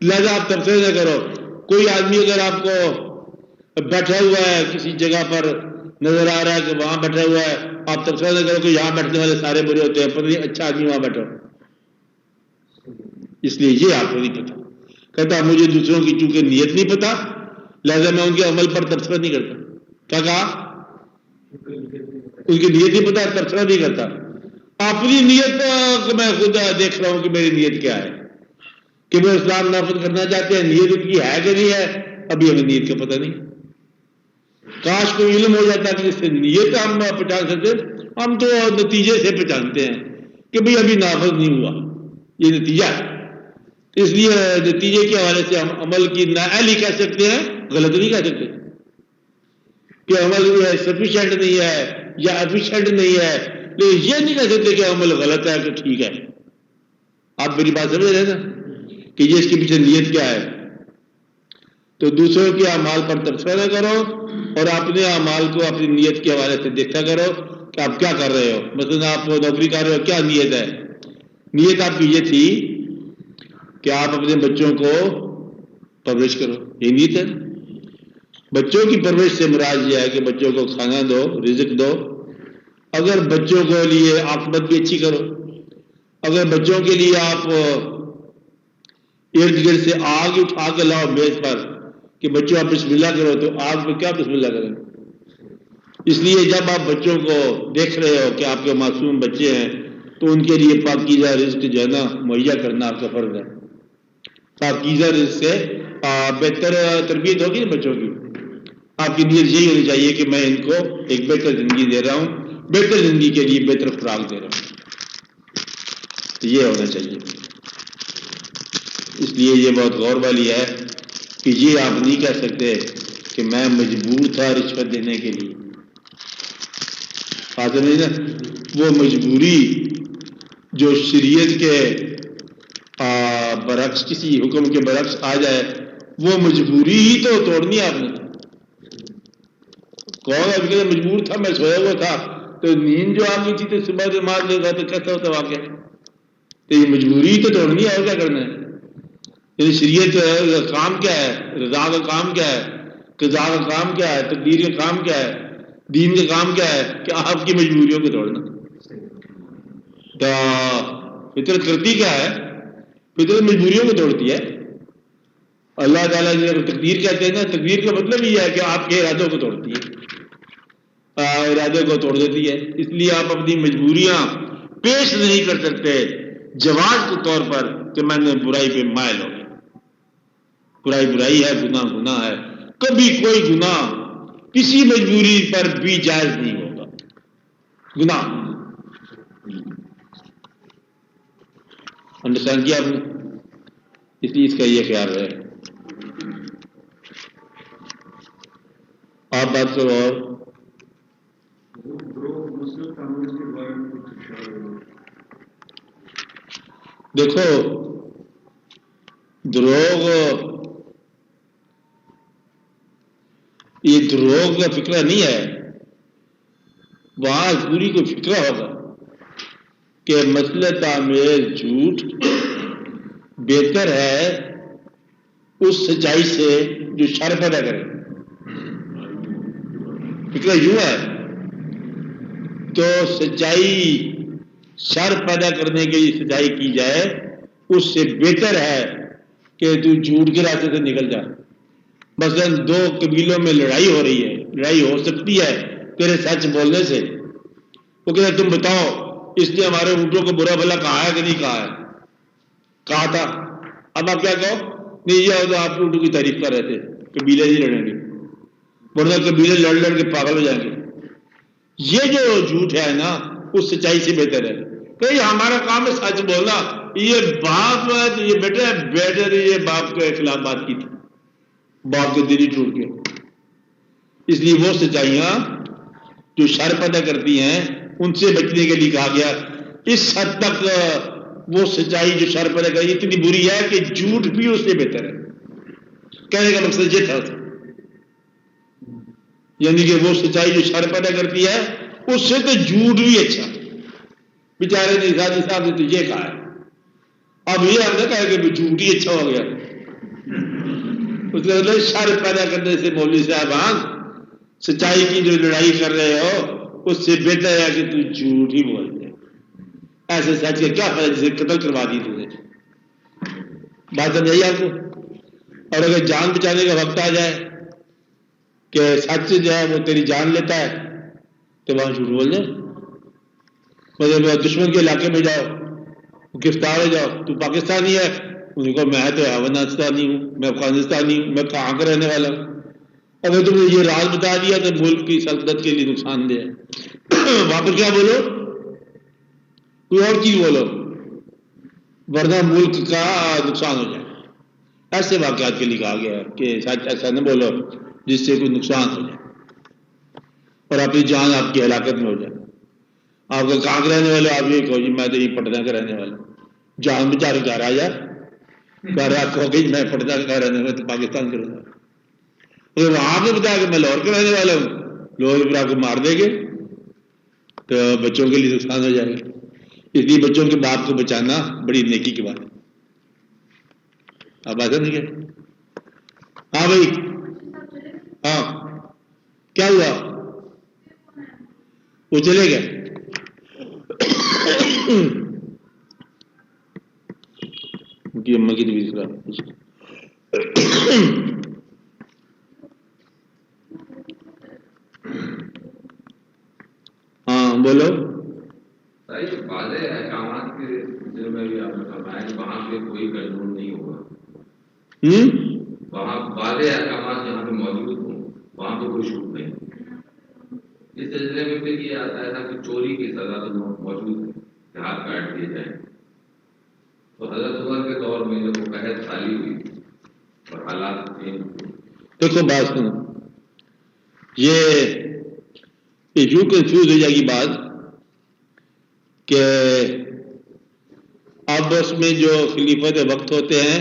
لہذا آپ تبصرے نہ کرو. کوئی آدمی اگر آپ کو بیٹھا ہوا ہے کسی جگہ پر نظر آ رہا ہے کہ وہاں بیٹھا ہوا ہے، آپ تبصرہ نہ کرو کہ یہاں بیٹھنے والے سارے برے ہوتے ہیں، پتہ نہیں اچھا آدمی وہاں بیٹھا. اس لیے یہ آپ کو نہیں پتا. کہتا مجھے دوسروں کی چونکہ نیت نہیں پتا لہذا میں ان کے عمل پر تبصرہ نہیں کرتا. کیا کہا؟ ان کی نیت نہیں پتا، تبصرہ نہیں کرتا. اپنی نیت کو میں خود دیکھ رہا ہوں کہ میری نیت کیا ہے، کہ وہ اسلام نافذ کرنا چاہتے ہیں. نیت ان کی ہے کہ نہیں ہے ابھی ہمیں نیت کا پتہ نہیں. کاش کوئی علم ہو جاتا کہ جس سے نیت ہم پہچان سکتے. ہم تو نتیجے سے پہچانتے ہیں کہ بھئی ابھی نافذ نہیں ہوا، یہ نتیجہ ہے. اس لیے نتیجے کے حوالے سے ہم عمل کی نااہلی کہہ سکتے ہیں، غلط نہیں کہہ سکتے کہ عمل سفیشینٹ نہیں ہے یا ایفیشینٹ نہیں ہے. لیکن یہ نہیں کہہ سکتے کہ عمل غلط ہے کہ ٹھیک ہے. آپ میری بات سمجھ رہے ہیں نا کہ یہ اس کے پیچھے نیت کیا ہے. تو دوسروں کے اعمال پر تبصرہ نہ کرو اور اپنے اعمال کو اپنی نیت کے حوالے سے دیکھا کرو کہ آپ کیا کر رہے ہو. مثلا آپ نوکری کر رہے ہو، کیا نیت ہے؟ نیت آپ کی یہ تھی کہ آپ اپنے بچوں کو پرورش کرو. یہ نیت ہے. بچوں کی پرورش سے مراد یہ ہے کہ بچوں کو کھانا دو, رزق دو. اگر بچوں کے لیے عاقبت بھی اچھی کرو. اگر بچوں کے لیے آپ ارد گرد سے آگ اٹھا کے لاؤ میز پر کہ بچوں آپ بسم اللہ کرو, تو آگ پہ کیا بسم اللہ کریں؟ اس لیے جب آپ بچوں کو دیکھ رہے ہو کہ آپ کے معصوم بچے ہیں تو ان کے لیے پاکیزہ رزق جو ہے نا مہیا کرنا آپ کا فرض ہے. پاکیزہ رزق سے بہتر تربیت ہوگی نا بچوں کی. آپ کی نیت یہی ہونی چاہیے کہ میں ان کو ایک بہتر زندگی دے رہا ہوں, بہتر زندگی کے لیے بہتر خوراک دے رہا ہوں. یہ ہونا چاہیے. اس لیے یہ بہت غور والی ہے کہ یہ آپ نہیں کہہ سکتے کہ میں مجبور تھا رشوت دینے کے لیے. آتے نہیں نا, وہ مجبوری جو شریعت کے برعکس, کسی حکم کے برعکس آ جائے, وہ مجبوری ہی تو توڑنی ہے آپ نے. کون ہے مجبور تھا, میں سویا ہوا تھا تو نیند جو آ گئی تھی تو صبح سے مار لے گا تو کیسا ہوتا واقعہ. تو یہ مجبوری ہی تو توڑنی ہے, اور کیا کرنا ہے. یعنی شریعت کا کام کیا ہے, رضا کا کام کیا ہے, قضا کا کام کیا ہے, تقدیر کا کام کیا ہے, دین کا کام کیا ہے کہ آپ کی مجبوریوں کو توڑنا. تو فطرت کرتی کیا ہے, فطرت مجبوریوں کو توڑتی ہے. اللہ تعالیٰ نے تقدیر کہتے ہیں نا, تقدیر کا مطلب یہ ہے کہ آپ کے ارادوں کو توڑتی ہے, ارادے کو توڑ دیتی ہے. اس لیے آپ اپنی مجبوریاں پیش نہیں کر سکتے جواز کے طور پر کہ میں نے برائی پہ مائل ہو گیا. برائی برائی ہے, گناہ گناہ ہے. کبھی کوئی گناہ کسی مجبوری پر بھی جائز نہیں ہوگا. گناہ انڈرسٹینڈ کیا آپ نے؟ اس لیے اس کا یہ خیال ہے. آپ بات کرو. اور دیکھو, دروغ, یہ دروغ کا فکرہ نہیں ہے. وہاں پوری کو فکرہ ہوگا کہ مصلحت آمیز جھوٹ بہتر ہے اس سچائی سے جو شر پیدا کرے. فکرہ یوں ہے تو سچائی, شر پیدا کرنے کے لیے سچائی کی جائے, اس سے بہتر ہے کہ تو جھوٹ کے راستے سے نکل جا. مثلا دو قبیلوں میں لڑائی ہو رہی ہے, لڑائی ہو سکتی ہے تیرے سچ بولنے سے. وہ کہتے تم بتاؤ اس نے ہمارے اونٹوں کو برا بھلا کہا ہے کہ نہیں کہا ہے؟ کہا تھا. اب آپ کیا کہو, نہیں یہ تو آپ اونٹوں کی تعریف کر رہے تھے, قبیلے نہیں لڑیں گے, ورنہ قبیلے لڑ لڑ کے پاگل ہو جائیں گے. یہ جو جھوٹ ہے نا اس سچائی سے بہتر ہے کہ ہمارا کام ہے سچ بولنا. یہ باپ ہے تو یہ بیٹا ہے, بیٹے نے یہ باپ کے خلاف بات کی تھی, باپ کے دل ہی ٹوٹ گئے. اس لیے وہ سچائیاں جو شر پیدا کرتی ہیں ان سے بچنے کے لیے کہا گیا. اس حد تک وہ سچائی جو شر پیدا کرتی اتنی بری ہے کہ جھوٹ بھی اس سے بہتر ہے. کہنے کا مقصد یہ تھا, یعنی کہ وہ سچائی جو شر پیدا کرتی ہے اس سے تو جھوٹ بھی اچھا. بیچارے نے غازی صاحب نے تو یہ کہا ہے, اب یہ ہم نے کہا کہ جھوٹ ہی اچھا ہو گیا. اس نے مطلب شر پیدا کرنے سے مولوی صاحبان سچائی کی جو لڑائی کر رہے ہو اس سے بہتر ہے کہ تو جھوٹ ہی بول دے. ایسے سچ کا کیا فائدہ جسے قتل کروا دی تھی. بات سمجھائی آپ کو. اور اگر جان بچانے کا وقت آ جائے کہ سچ جو ہے وہ تیری جان لیتا ہے تو وہاں جھوٹ بول دے. مطلب دشمن کے علاقے میں جاؤ, گرفتار ہو جاؤ, تو پاکستانی ہے, ان کو میں تو افغانستانی ہوں, میں افغانستانی ہوں, میں کہاں کا رہنے والا ہوں. اگر تم نے یہ راز بتا دیا تو ملک کی سلطنت کے لیے نقصان دہ ہے. وہاں پر کیا بولو, کوئی اور چیز بولو, ورنہ ملک کا نقصان ہو جائے. ایسے واقعات کے لیے کہا گیا ہے کہ سچ ایسا نہ بولو جس سے کوئی نقصان ہو جائے اور اپنی جان آپ کی ہلاکت میں ہو جائے. آپ کا کہاں کے رہنے والے, آپ یہ کہو جی میں تو یہ پٹنہ کا رہنے والا ہوں. جان بچا کے گھر آ جائے, گھر آپ کہو کہ میں پٹنہ کا رہنے والا تو پاکستان کا رہنے والا. وہاں پہ بتایا کہ میں لاہور کا رہنے والا ہوں, لوگ پر آپ کو مار دے گے تو بچوں کے لیے نقصان ہو جائے گا. اس لیے بچوں کے باپ کو بچانا بڑی نیکی کی بات ہے. آپ بات نہیں کہ ہاں بھائی، ہاں کیا ہوا؟ وہ چلے گئے. ان کی اماں کی طبیعت خراب. ہاں بولو. واضح احکامات کے سلسلے میں بھی آپ نے فرمایا کہ وہاں پہ کوئی گڑبڑ نہیں ہوگا. وہاں واضح احکامات جہاں پہ موجود ہوں وہاں پہ کوئی شک نہیں. اس سلسلے میں پھر یہ آتا ہے کہ چوری کی سزا تو موجود ہے کہ ہاتھ کاٹ دیے جائیں. تو حضرت عمر کے دور میں جب وہ قحط سالی ہوئی اور حالات چینج ہوئے. دیکھو بات سنو، یہ یوں کنفیوز ہو جائے گی بات کہ اب اس میں جو خلیفت وقت ہوتے ہیں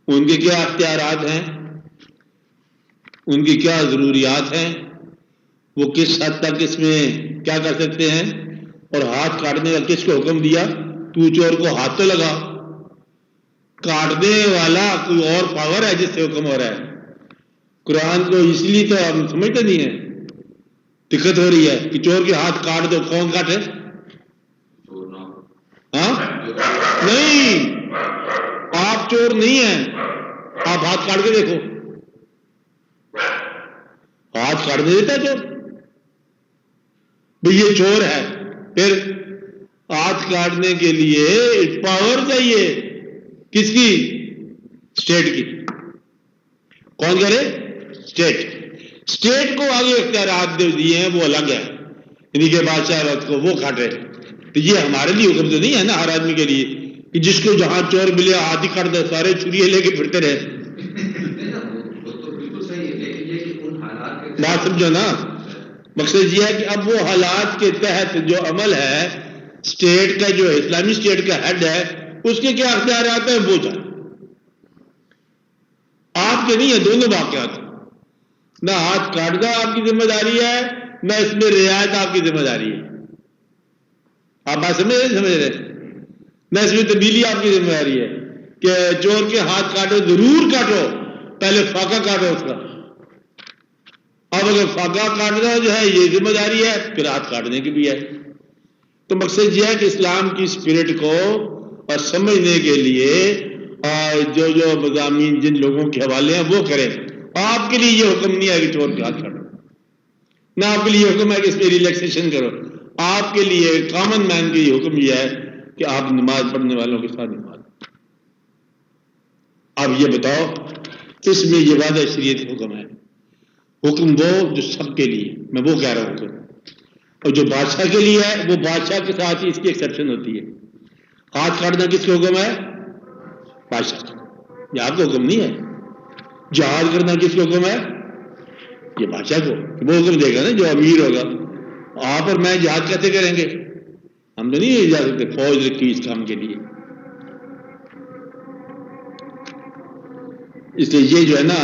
ان کے کیا اختیارات ہیں، ان کی کیا ضروریات ہیں، وہ کس حد تک اس میں کیا کر سکتے ہیں، اور ہاتھ کاٹنے کا کس کو حکم دیا. تو چور کو ہاتھ تو لگا، کاٹنے والا کوئی اور پاور ہے جس سے حکم ہو رہا ہے. قرآن کو اس لیے تو ہم سمجھتے نہیں ہیں، دقت ہو رہی ہے کہ چور کے ہاتھ کاٹ دو. کون کاٹے؟ ہاں نہیں، آپ چور نہیں ہیں، آپ ہاتھ کاٹ کے دیکھو. ہاتھ کاٹ دے دیتا چور بھئی، یہ چور ہے. پھر ہاتھ کاٹنے کے لیے پاور چاہیے. کس کی؟ اسٹیٹ کی. کون کرے؟ اسٹیٹ. اسٹیٹ کو آگے اختیارات دیے ہیں، وہ الگ ہے. یعنی کہ بادشاہ وقت کو وہ کاٹے. تو یہ ہمارے لیے حکم تو نہیں ہے نا ہر آدمی کے لیے کہ جس کو جہاں چور ملے ہاتھ ہی کاٹ دے، سارے چھریے لے کے پھرتے رہے. بات سمجھو نا، مقصد یہ ہے کہ اب وہ حالات کے تحت جو عمل ہے، اسٹیٹ کا جو اسلامی اسٹیٹ کا ہیڈ ہے اس کے کیا اختیارات ہیں وہ جائے. آپ کے نہیں ہے، دونوں واقعات. نہ ہاتھ کاٹنا آپ کی ذمہ داری ہے، نہ اس میں رعایت آپ کی ذمہ داری ہے. آپ بات سمجھ رہے؟ نہ اس میں تبدیلی آپ کی ذمہ داری ہے کہ چور کے ہاتھ کاٹو، ضرور کاٹو، پہلے فاقہ کاٹو اس کا. اب اگر فاقہ کاٹنا جو ہے یہ ذمہ داری ہے، پھر ہاتھ کاٹنے کی بھی ہے. تو مقصد یہ ہے کہ اسلام کی اسپرٹ کو اور سمجھنے کے لیے جو مضامین جن لوگوں کے حوالے ہیں وہ کریں. آپ کے لیے یہ حکم نہیں ہے کہ چور کے ہاتھ کاٹو، نہ آپ کے لیے حکم ہے کہ اس میں ریلیکسیشن کرو. آپ کے لیے کامن مین کے لیے حکم یہ ہے کہ آپ نماز پڑھنے والوں کے ساتھ نماز. اب یہ بتاؤ اس میں یہ وعدہ شریعت حکم ہے، حکم وہ جو سب کے لیے، میں وہ کہہ رہا ہوں. اور جو بادشاہ کے لیے ہے وہ بادشاہ کے ساتھ ہی اس کی ایکسیپشن ہوتی ہے. ہاتھ کاٹنا کس کو حکم ہے؟ بادشاہ کا. یہ آپ کو حکم نہیں ہے. جہاد کرنا کس کو حکم ہے؟ یہ بادشاہ کو. وہ حکم دے گا نا جو امیر ہوگا. آپ اور میں جہاد کیسے کریں گے؟ ہم تو نہیں جا سکتے، فوج رکھی اس کام کے لیے. اس لیے یہ جو ہے نا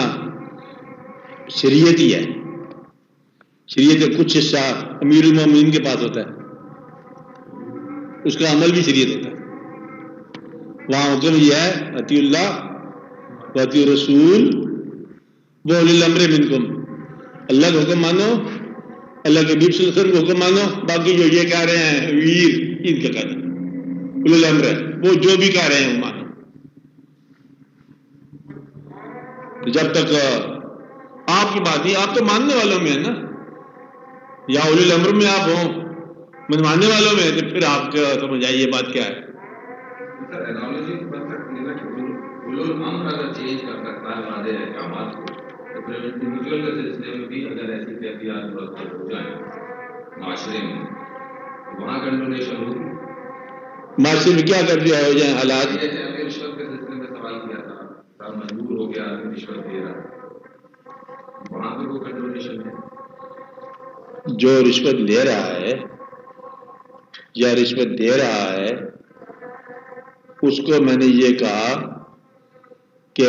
شریعت ہی ہے. شریعت کا کچھ حصہ امیر المومنین کے پاس ہوتا ہے، اس کا عمل بھی شریعت ہوتا ہے. وہاں حکم یہ ہے اطیع اللہ و اطیع الرسول و اولی الامر منکم. اللہ کا حکم مانو، اللہ کے نبی صلی اللہ علیہ وسلم کو حکم مانو. باقی جو یہ کہہ رہے ہیں ویر ان کا کہنا اولی الامر ہے، وہ جو بھی کہہ رہے ہیں وہ مانو. جب تک آپ کی بات نہیں، آپ تو ماننے والوں میں ہے نا، یا اولی الامر میں آپ ہوں، ماننے والوں میں، تو پھر آپ کا سمجھ آئیے بات کیا ہے. سر اینالوجی بن سکتی ہے نا کہ الامر اگر چینج کر سکتا ہے واضح احکامات کو، تو پھر انڈیویجول کے سلسلے میں بھی اگر ایسی کیفیات ہو جائیں معاشرے میں، وہاں کنڈونیشن ہوگی. معاشرے میں کیا کر دیا ہو جائیں حالات؟ رشوت کے سلسلے میں سوال کیا تھا، مجبور ہو گیا آدمی رشوت دے رہا ہے، وہاں پہ کوئی کنڈونیشن ہے؟ جو رشوت لے رہا ہے یا رشوت دے رہا ہے اس کو میں نے یہ کہا کہ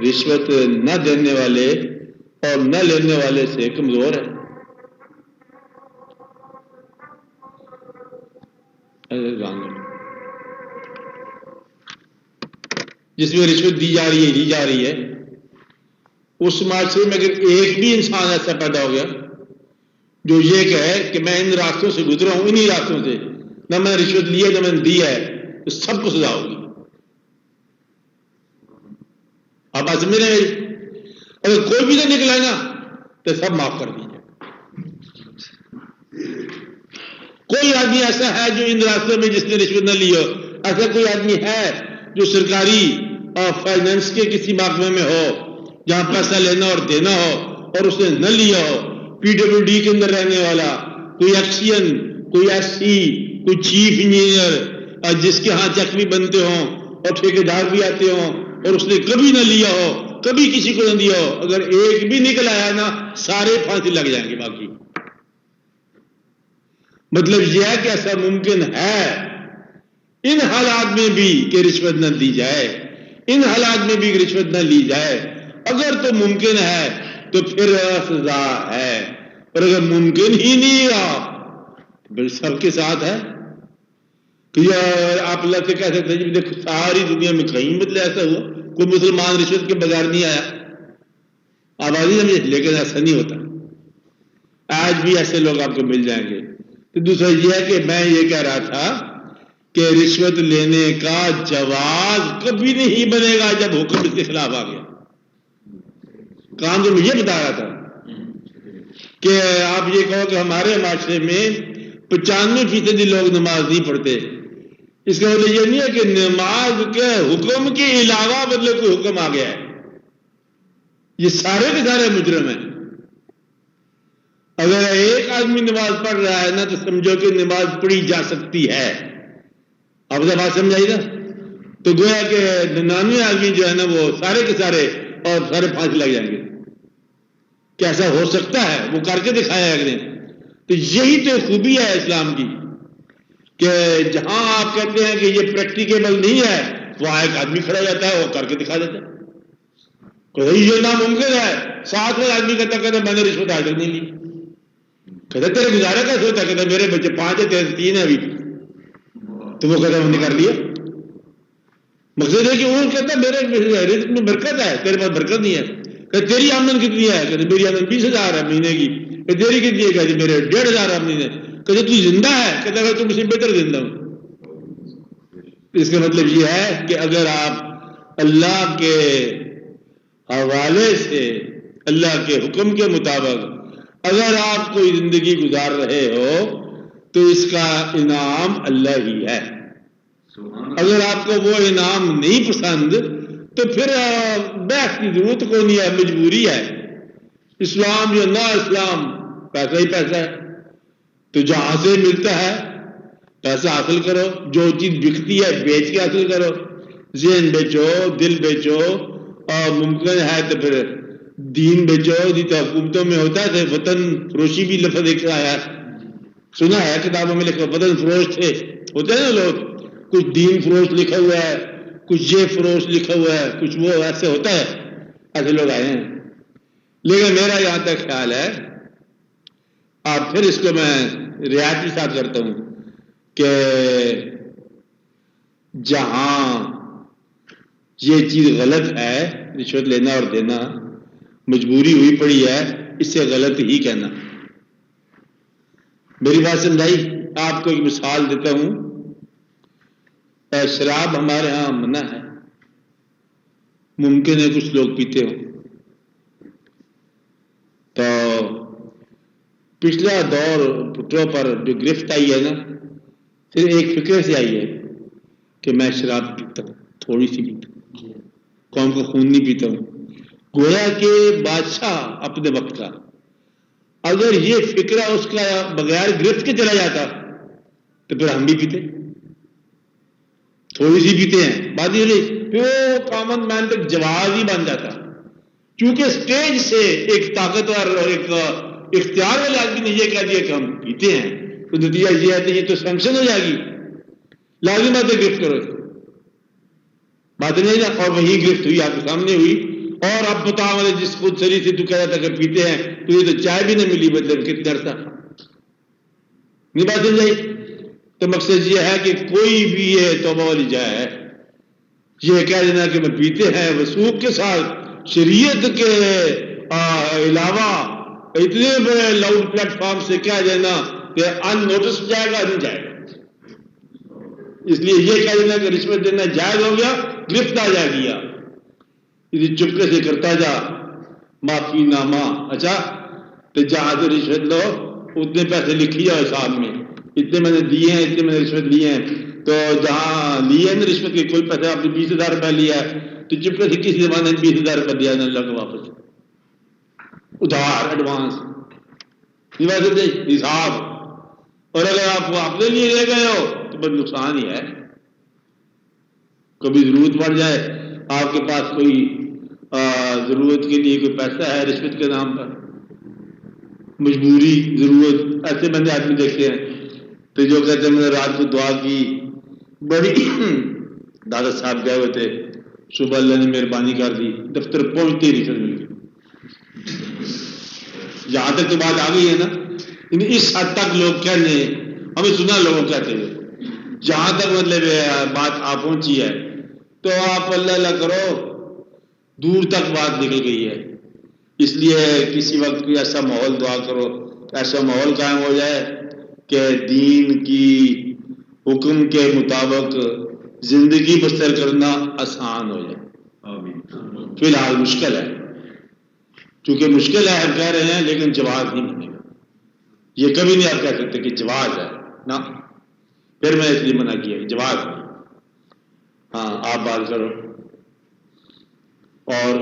رشوت نہ دینے والے اور نہ لینے والے سے کمزور ہے. جس میں رشوت دی جا رہی ہے لی جا رہی ہے، اس معاشرے میں اگر ایک بھی انسان ایسا پیدا ہو گیا جو یہ کہے کہ میں ان راستوں سے گزرا ہوں، انہی راستوں سے، نہ میں نے رشوت لی ہے نہ میں نے دی ہے، تو سب کو سزا ہوگی. آپ بات سمجھ رہے ہیں؟ اگر کوئی بھی نہ نکلا نا تو سب معاف کر دیجیے. کوئی آدمی ایسا ہے جو ان راستوں میں جس نے رشوت نہ لی ہو؟ ایسا کوئی آدمی ہے جو سرکاری اور فائنانس کے کسی محکمے میں ہو جہاں پیسہ لینا اور دینا ہو اور اس نے نہ لیا ہو؟ پی ڈبلیو ڈی کے اندر رہنے والا کوئی ایکسین، کوئی ایس سی، کوئی چیف انجینئر جس کے ہاں چیک بھی بنتے ہوں اور ٹھیکیدار بھی آتے ہوں اور اس نے کبھی نہ لیا ہو، کبھی کسی کو نہ دیا ہو، اگر ایک بھی نکل آیا نا سارے پھانسی لگ جائیں گے. باقی مطلب یہ ہے کہ ایسا ممکن ہے ان حالات میں بھی کہ رشوت نہ دی جائے، ان حالات میں بھی رشوت نہ لی جائے. اگر تو ممکن ہے تو پھر سزا ہے، اور اگر ممکن ہی نہیں رہا پھر سب کے ساتھ ہے. کہ آپ اللہ سے کہہ سکتے ہیں دیکھو ساری دنیا میں کہیں مطلب ایسا ہوا کوئی مسلمان رشوت کے بغیر نہیں آیا، آبادی سمجھے، لیکن ایسا نہیں ہوتا. آج بھی ایسے لوگ آپ کو مل جائیں گے. تو دوسرا یہ ہے کہ میں یہ کہہ رہا تھا کہ رشوت لینے کا جواز کبھی نہیں بنے گا جب حکم اس کے خلاف آ گیا. کام جو مجھے بتا رہا تھا کہ آپ یہ کہو کہ ہمارے معاشرے میں 95% لوگ نماز نہیں پڑھتے، اس کا مطلب یہ نہیں ہے کہ نماز کے حکم کے علاوہ مطلب کوئی حکم آ گیا ہے. یہ سارے کے سارے مجرم ہیں. اگر ایک آدمی نماز پڑھ رہا ہے نا تو سمجھو کہ نماز پڑھی جا سکتی ہے. آپ سے بات سمجھائی نا؟ تو گویا کہ 99 آدمی جو ہے نا وہ سارے کے سارے اور سارے پھانسی لگ جائیں گے. کیسا ہو سکتا ہے؟ وہ کر کے دکھایا ہے. تو یہی تو خوبی ہے اسلام کی کہ جہاں آپ کہتے ہیں کہ یہ پریکٹیکیبل نہیں ہے وہاں ایک آدمی کھڑا جاتا ہے وہ کر کے دکھا دیتا ہے. کوئی یہ ناممکن ہے، ساتھ میں آدمی کہتا میں نے رشوت آج تک نہیں لی. کہتے تیرے گزارا کیسے ہوتا ہے؟ کہتا میرے بچے 5 ہے، 3 ہے ابھی. تو وہ کہتا ہم نے کر لیا. مقصد ہے کہ وہ کہتا میرے رزق میں برکت ہے، تیرے پاس برکت نہیں ہے. کہ تیری آمدن کتنی ہے؟ کہتے میری آمدن 20,000 ہے مہینے کی. کہ تیری کتنی ہے؟ کہتے میرے 1,500 ہے مہینے. کہتے تو زندہ ہے؟ کہتا ہے تو مجھ سے بہتر زندہ ہوں. اس کا مطلب یہ ہے کہ اگر آپ اللہ کے حوالے سے اللہ کے حکم کے مطابق اگر آپ کوئی زندگی گزار رہے ہو تو اس کا انعام اللہ ہی ہے. اگر آپ کو وہ انعام نہیں پسند تو پھر بحث کی ضرورت کو نہیں ہے، مجبوری ہے. اسلام یا نہ اسلام پیسہ ہی پیسہ ہے. تو جہاں سے ملتا ہے پیسہ حاصل کرو، جو چیز بکتی ہے بیچ کے حاصل کرو. ذہن بیچو، دل بیچو، اور ممکن ہے تو پھر دین بیچو. جیسے حکومتوں میں ہوتا ہے وطن فروشی بھی لفظ ایک آیا، سنا ہے کتابوں میں لکھا وطن فروش تھے، ہوتے ہیں نا لوگ. کچھ دین فروش لکھا ہوا ہے، کچھ یہ فروش لکھا ہوا ہے، کچھ وہ، ایسے ہوتا ہے. ایسے لوگ آئے ہیں. لیکن میرا یہاں تک خیال ہے، اور پھر اس کو میں رعایت کے ساتھ کرتا ہوں کہ جہاں یہ چیز غلط ہے، رشوت لینا اور دینا، مجبوری ہوئی پڑی ہے، اس سے غلط ہی کہنا. میری بات سمجھائی؟ آپ کو ایک مثال دیتا ہوں. شراب ہمارے ہاں منع ہے، ممکن ہے کچھ لوگ پیتے ہوں. تو پچھلا دور پٹروں پر جو گرفت آئی ہے نا، پھر ایک فکر سے آئی ہے کہ میں شراب پیتا ہوں، تھوڑی سی پیتا ہوں، قوم کا خون نہیں پیتا ہوں. گویا کہ بادشاہ اپنے وقت کا اگر یہ فکرہ اس کا بغیر گرفت کے چلا جاتا تو پھر ہم بھی پیتے، تھوڑی سی پیتے ہیں. بات یہ نہیں پھر وہ کامن مین تک جواز ہی بن جاتا. چونکہ سٹیج سے ایک طاقتور اور ایک اختیار والے آدمی نے یہ کہہ دیا کہ ہم پیتے ہیں، تو نتیجہ یہ ہے کہ یہ تو سینکشن ہو جائے گی، لازم بات ہے گرفت کرو. بات نہیں نا؟ اور وہی گرفت ہوئی، آپ کے سامنے ہوئی. اور اب بتاؤ جس خود سری سے تو کہہ رہا تھا کہ پیتے ہیں، تو یہ تو چائے بھی نہیں ملی، مطلب کتنے عرصہ نہیں. بات سمجھ جائے؟ تو مقصد یہ ہے کہ کوئی بھی یہ توبہ والی جائے یہ کہہ دینا کہ میں پیتے ہیں وثوق کے ساتھ شریعت کے علاوہ اتنے بڑے لاؤڈ پلیٹ فارم سے کہہ دینا کہ ان نوٹس جائے گا نہیں جائے گا. اس لیے یہ کہہ دینا کہ رشوت دینا جائز ہو گیا، گرفت آ جائے گیا. اسی چپکے سے کرتا جا معافی نامہ. اچھا تو جہاں سے رشوت لو اتنے پیسے لکھی جاؤ حساب میں، اتنے میں نے دیے ہیں، اتنے میں نے رشوت لیے ہیں. تو جہاں لیے نا رشوت کے کل پیسے آپ نے 20,000 روپیہ لیا ہے تو چپکے سے کسی زمانے میں 20,000 روپیہ دیا نا اللہ کو واپس ادھار ایڈوانس حساب. اور اگر آپ وہ اپنے لیے لے گئے ہو تو بس نقصان ہی ہے. کبھی ضرورت پڑ جائے، آپ کے پاس کوئی ضرورت کے لیے کوئی پیسہ ہے رشوت کے نام پر، مجبوری ضرورت، ایسے میں نے آدمی دیکھے ہیں تو جو کہتے ہیں میں نے رات کو دعا کی، بڑی دادا صاحب گئے ہوئے تھے، صبح اللہ نے مہربانی کر دی، دفتر پہنچتے ہی رشوت مل گئی. یہاں تک تو بات آ گئی ہے نا. اس حد تک لوگ کہنے، ہمیں سنا لوگوں کہتے ہیں، جہاں تک مطلب بات آ پہنچی ہے تو آپ اللہ اللہ کرو، دور تک بات نکل گئی ہے. اس لیے کسی وقت کوئی ایسا ماحول دعا کرو، ایسا ماحول قائم ہو جائے کہ دین کی حکم کے مطابق زندگی بسر کرنا آسان ہو جائے. فی الحال مشکل ہے، چونکہ مشکل ہے ہم کہہ رہے ہیں لیکن جواز نہیں بنے گا. یہ کبھی نہیں آپ کہہ سکتے کہ جواز ہے نا، پھر میں اس لیے منع کیا کہ جواز نہیں. ہاں آپ بات کرو اور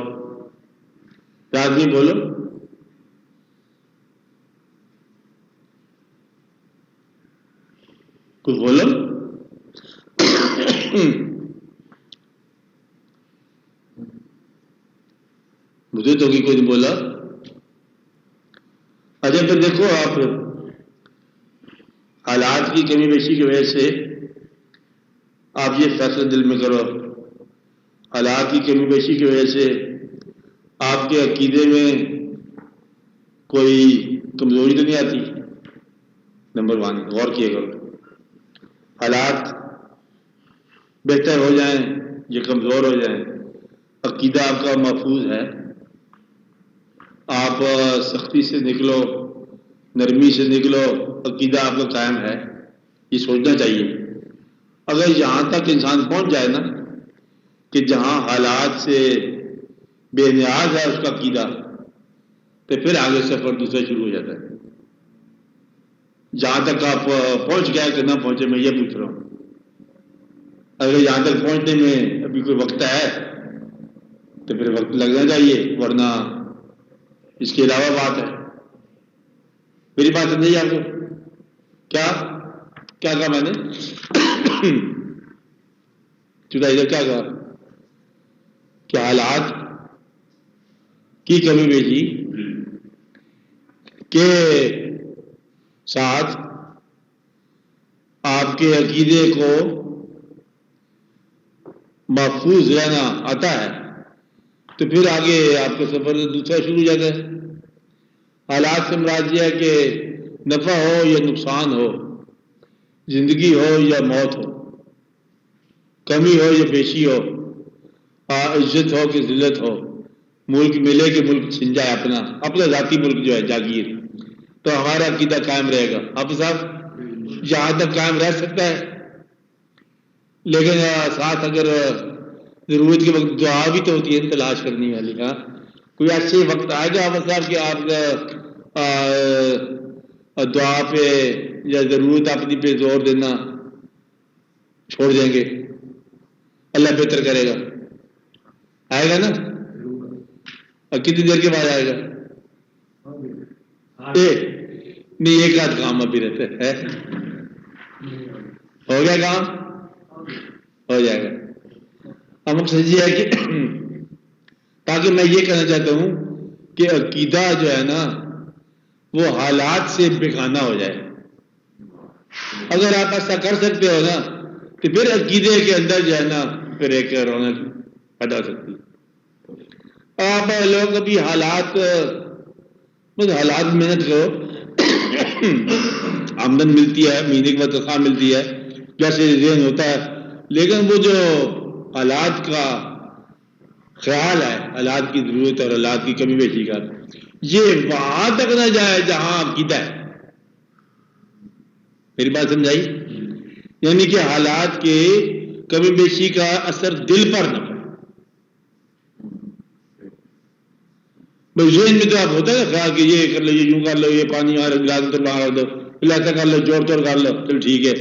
یاد نہیں بولو. کچھ بولو. مجھے تو کوئی نہیں بولا. اچھا پھر دیکھو آپ، حالات کی کمی بیشی کی وجہ سے آپ یہ فیصلہ دل میں کرو، حالات کی کمی بیشی کی وجہ سے آپ کے عقیدے میں کوئی کمزوری تو نہیں آتی. نمبر 1 غور کیے کرو، حالات بہتر ہو جائیں یا کمزور ہو جائیں، عقیدہ آپ کا محفوظ ہے. آپ سختی سے نکلو، نرمی سے نکلو، عقیدہ آپ کا قائم ہے. یہ سوچنا چاہیے. اگر یہاں تک انسان پہنچ جائے نا کہ جہاں حالات سے بے نیاز ہے اس کا عقیدہ، تو پھر آگے سفر دوسرا شروع ہو جاتا ہے. جہاں تک آپ پہنچ گئے کہ نہ پہنچے، میں یہ پوچھ رہا ہوں. اگر یہاں تک پہنچنے میں ابھی کوئی وقت ہے تو پھر وقت لگنا چاہیے، ورنہ اس کے علاوہ بات ہے. میری بات سمجھیے آپ کو. کیا کہا میں نے؟ چدا ادھر کیا کہا کہ حالات کی کمی بیشی کے ساتھ آپ کے عقیدے کو محفوظ رہنا آتا ہے تو پھر آگے آپ کا سفر دوسرا شروع ہو جاتا ہے. حالات سے مراد یہ ہے کہ نفع ہو یا نقصان ہو، زندگی ہو یا موت ہو، کمی ہو یا بیشی ہو، عزت ہو کہ ذلت ہو، ملک ملے کہ ملک چھن جائے، اپنا ذاتی ملک جو ہے جاگیر، تو ہمارا عقیدہ قائم رہے گا. آپ صاحب جہاں تک قائم رہ سکتا ہے، لیکن ساتھ اگر ضرورت کے وقت دعا بھی تو ہوتی ہے تلاش کرنے والی. ہاں کوئی ایسے وقت آئے گا آپ صاحب کہ آپ دعا پہ یا ضرورت اپنی پہ زور دینا چھوڑ دیں گے، اللہ بہتر کرے گا. آئے گا نا؟ اور کتنی دیر کے بعد آئے گا؟ نہیں، ایک آدھ کام ابھی رہتا ہے. ہو گیا کام؟ ہو جائے گا. اب مقصد یہ ہے کہ تاکہ میں یہ کہنا چاہتا ہوں کہ عقیدہ جو ہے نا وہ حالات سے بیگانہ ہو جائے. اگر آپ ایسا کر سکتے ہو نا تو پھر عقیدے کے اندر جو ہے نا پھر ایک رونق پیدا ہو سکتی ہے. آپ لوگ ابھی حالات محنت کرو، آمدن ملتی ہے، مہینے کے بعد تنخواہ ملتی ہے، جیسے ذہن ہوتا ہے، لیکن وہ جو حالات کا خیال ہے، حالات کی ضرورت اور حالات کی کمی بیشی کا، یہ وہاں تک نہ جائے جہاں عقیدہ ہے. میری بات سمجھائی؟ یعنی کہ حالات کے کمی بیشی کا اثر دل پر نہ پڑے. بھائی ذہن میں تو آپ ہوتا ہے نا خیال کہ یہ کر لو، یہ یوں کر لو، یہ پانی آ گلاس تو وہاں رکھ دو، ایسا کر لو، جوڑ توڑ کر لو، چل ٹھیک ہے.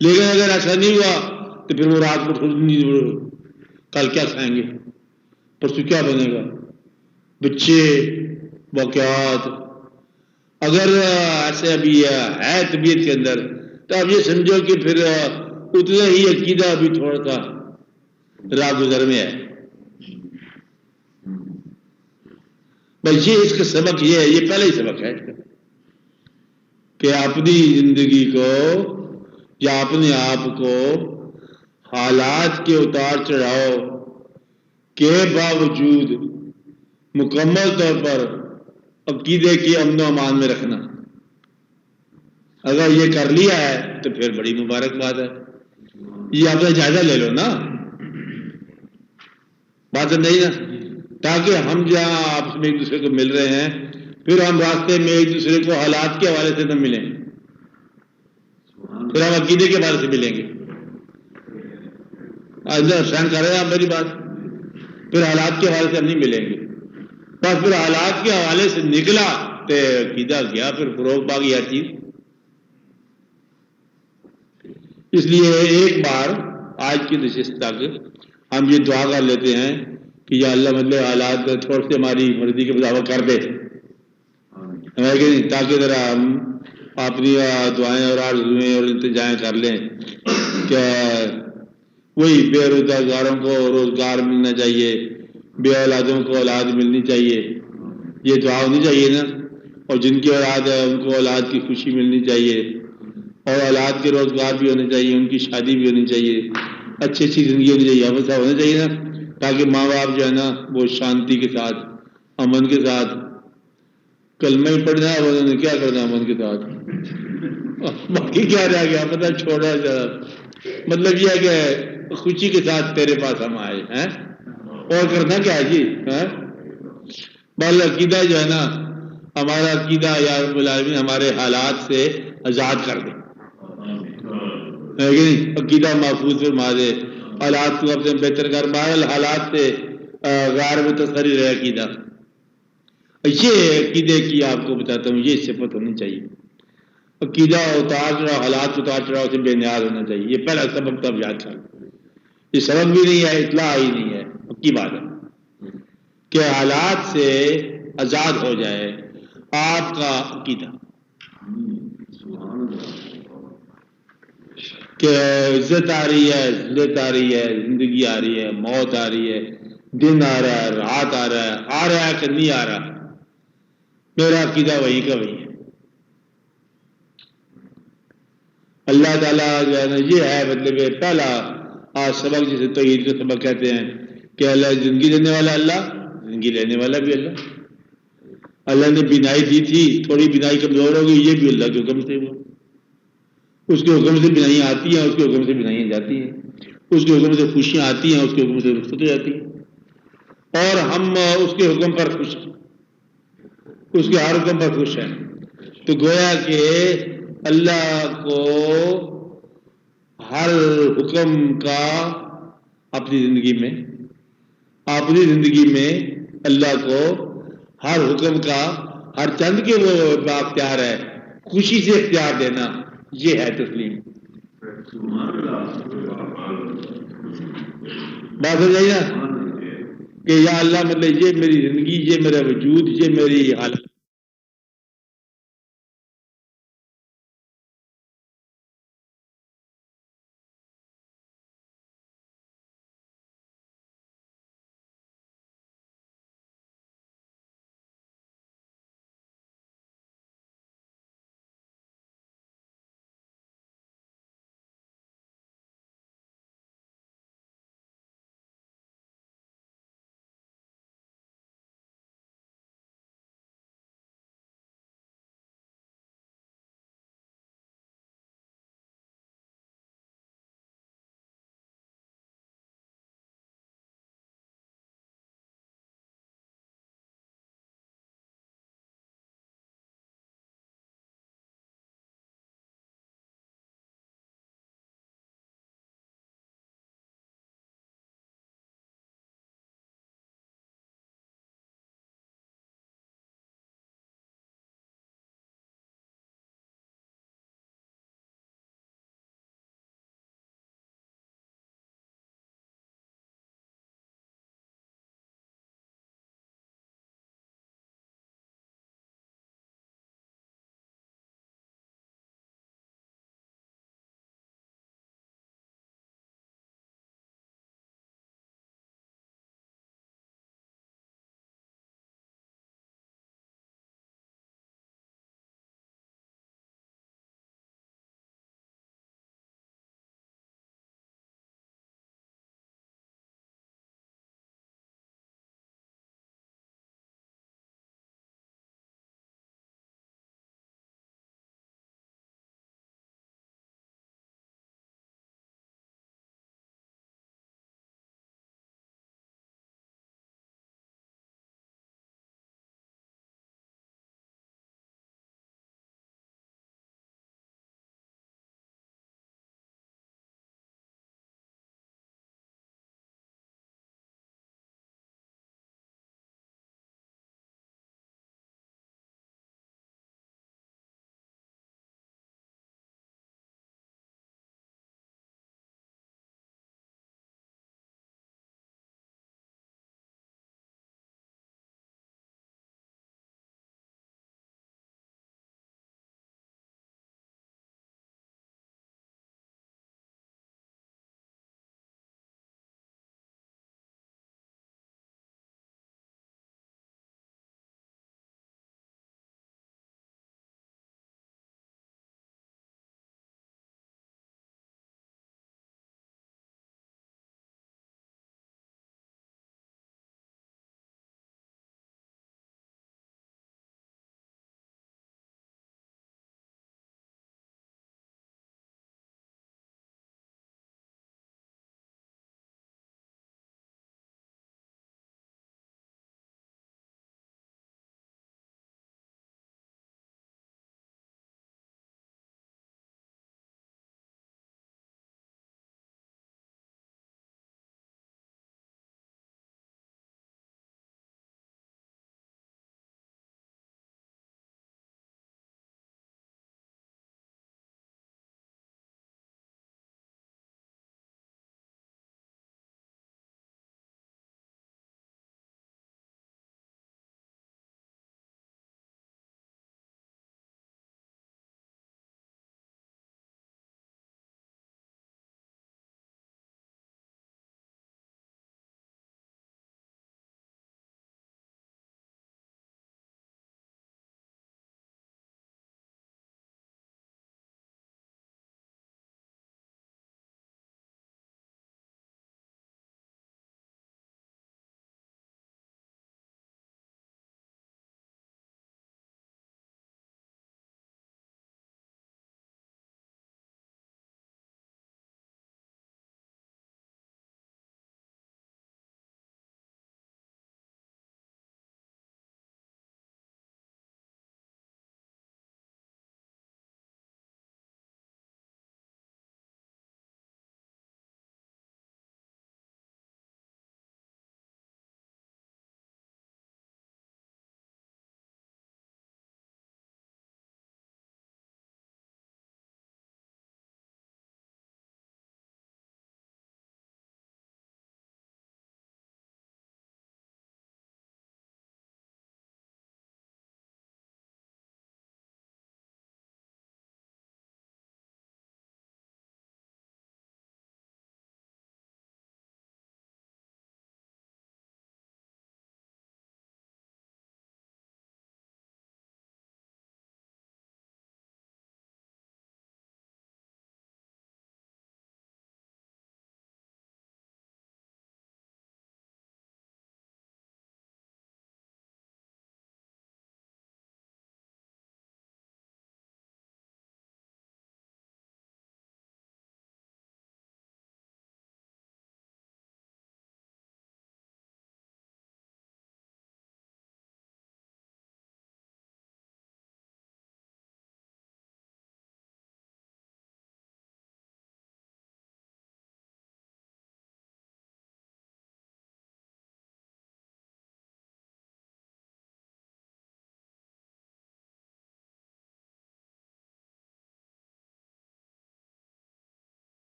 لیکن اگر ایسا نہیں ہوا تو پھر وہ رات کو کل کیا کھائیں گے، پرسوں کیا بنے گا، بچے، واقعات. اگر ایسے ابھی ہے طبیعت کے اندر تو آپ یہ سمجھو کہ پھر اتنا ہی عقیدہ ابھی تھوڑا سا راہ گزر میں ہے. بس یہ اس کا سبق یہ ہے، یہ پہلا ہی سبق ہے کہ اپنی زندگی کو یا اپنے آپ کو حالات کے اتار چڑھاؤ کے باوجود مکمل طور پر عقیدے کی امن و امان میں رکھنا. اگر یہ کر لیا ہے تو پھر بڑی مبارک بات ہے. یہ آپ کا جائزہ لے لو نا، بات نہیں نا، تاکہ ہم جہاں آپس میں ایک دوسرے کو مل رہے ہیں پھر ہم راستے میں ایک دوسرے کو حالات کے حوالے سے نہ ملیں، پھر ہم عقیدے کے حوالے سے ملیں گے. سہن کر رہے ہیں آپ میری بات؟ پھر حالات کے حوالے سے ہم نہیں ملیں گے. بس پھر حالات کے حوالے سے نکلا تو عقیدہ گیا، پھر فروغ پا گیا چیز. اس لیے ایک بار آج کی نشست تک ہم یہ دعا کر لیتے ہیں کہ یا اللہ مطلب حالات تھوڑے سے ہماری مرضی کے مطابق کر دے، ہے کہ نہیں، تاکہ ذرا ہم اپنی دعائیں اور آرزوئیں اور التجائیں کر لیں کہ وہی بے روزگاروں کو روزگار ملنا چاہیے، بے اولادوں کو اولاد ملنی چاہیے، یہ دعا ہونی چاہیے نا. اور جن کی اولاد ہے ان کو اولاد کی خوشی ملنی چاہیے، اور اولاد کے روزگار بھی ہونے چاہیے، ان کی شادی بھی ہونی چاہیے، اچھی اچھی زندگی ہونی چاہیے، ایسا ہونا چاہیے نا، تاکہ ماں باپ جو ہے نا وہ شانتی کے ساتھ، امن کے ساتھ. کلمہ ہی پڑھنا ہے، انہوں نے کیا کرنا امن کے ساتھ، باقی کیا رہ گیا پتہ چھوڑا جا. مطلب یہ ہے کہ خوشی کے ساتھ تیرے پاس ہم آئے ہیں، اور کرنا کیا ہے جی. بل عقیدہ جو ہے نا، ہمارا عقیدہ یا رب العالمین ہمارے حالات سے آزاد کر دے، ہے کہ نہیں، عقیدہ محفوظ فرما دے، حالات کو اپنے بہتر کر. بہرحال حالات سے غیر متصری رہے عقیدہ. یہ عقیدے کی آپ کو بتاتا ہوں، یہ صفت ہونی چاہیے. عقیدہ اتار چڑھاؤ، حالات اتار چڑھاؤ سے بے نیاز ہونا چاہیے. یہ پہلا سبب تب یاد کر. یہ سبب بھی نہیں ہے، اطلاع ہی نہیں ہے، پکی بات ہے کہ حالات سے آزاد ہو جائے آپ کا عقیدہ، کہ عزت آ رہی ہے، ذلت آ رہی ہے، زندگی آ رہی ہے، موت آ رہی ہے، دن آ رہا ہے، رات آ رہا ہے کہ نہیں آ رہا، میرا عقیدہ وہی کا وہی ہے. اللہ تعالیٰ جو ہے نا یہ ہے مطلب پہلا سبق، جسے توحید کا سبق کہتے ہیں کہ اللہ زندگی دینے والا، اللہ زندگی لینے والا بھی اللہ. اللہ نے بینائی دی تھی، تھوڑی بینائی کمزور ہو گئی، یہ بھی اللہ کے حکم سے ہوا. اس کے حکم سے بینائیاں آتی ہیں، اس کے حکم سے بینائیاں جاتی ہیں، اس کے حکم سے خوشیاں آتی ہیں، اس کے حکم سے رخصت ہو جاتی ہیں. اور ہم اس کے حکم پر خوش ہیں، اس کے ہر حکم پر خوش ہیں. تو گویا کہ اللہ کو ہر حکم کا اپنی زندگی میں اللہ کو ہر حکم کا، ہر چند کے وہ بااختیار ہے، خوشی سے اختیار دینا، یہ ہے تسلیم. بات ہو جائے نا کہ یا اللہ مطلب یہ میری زندگی، یہ میرا وجود، یہ میری حالت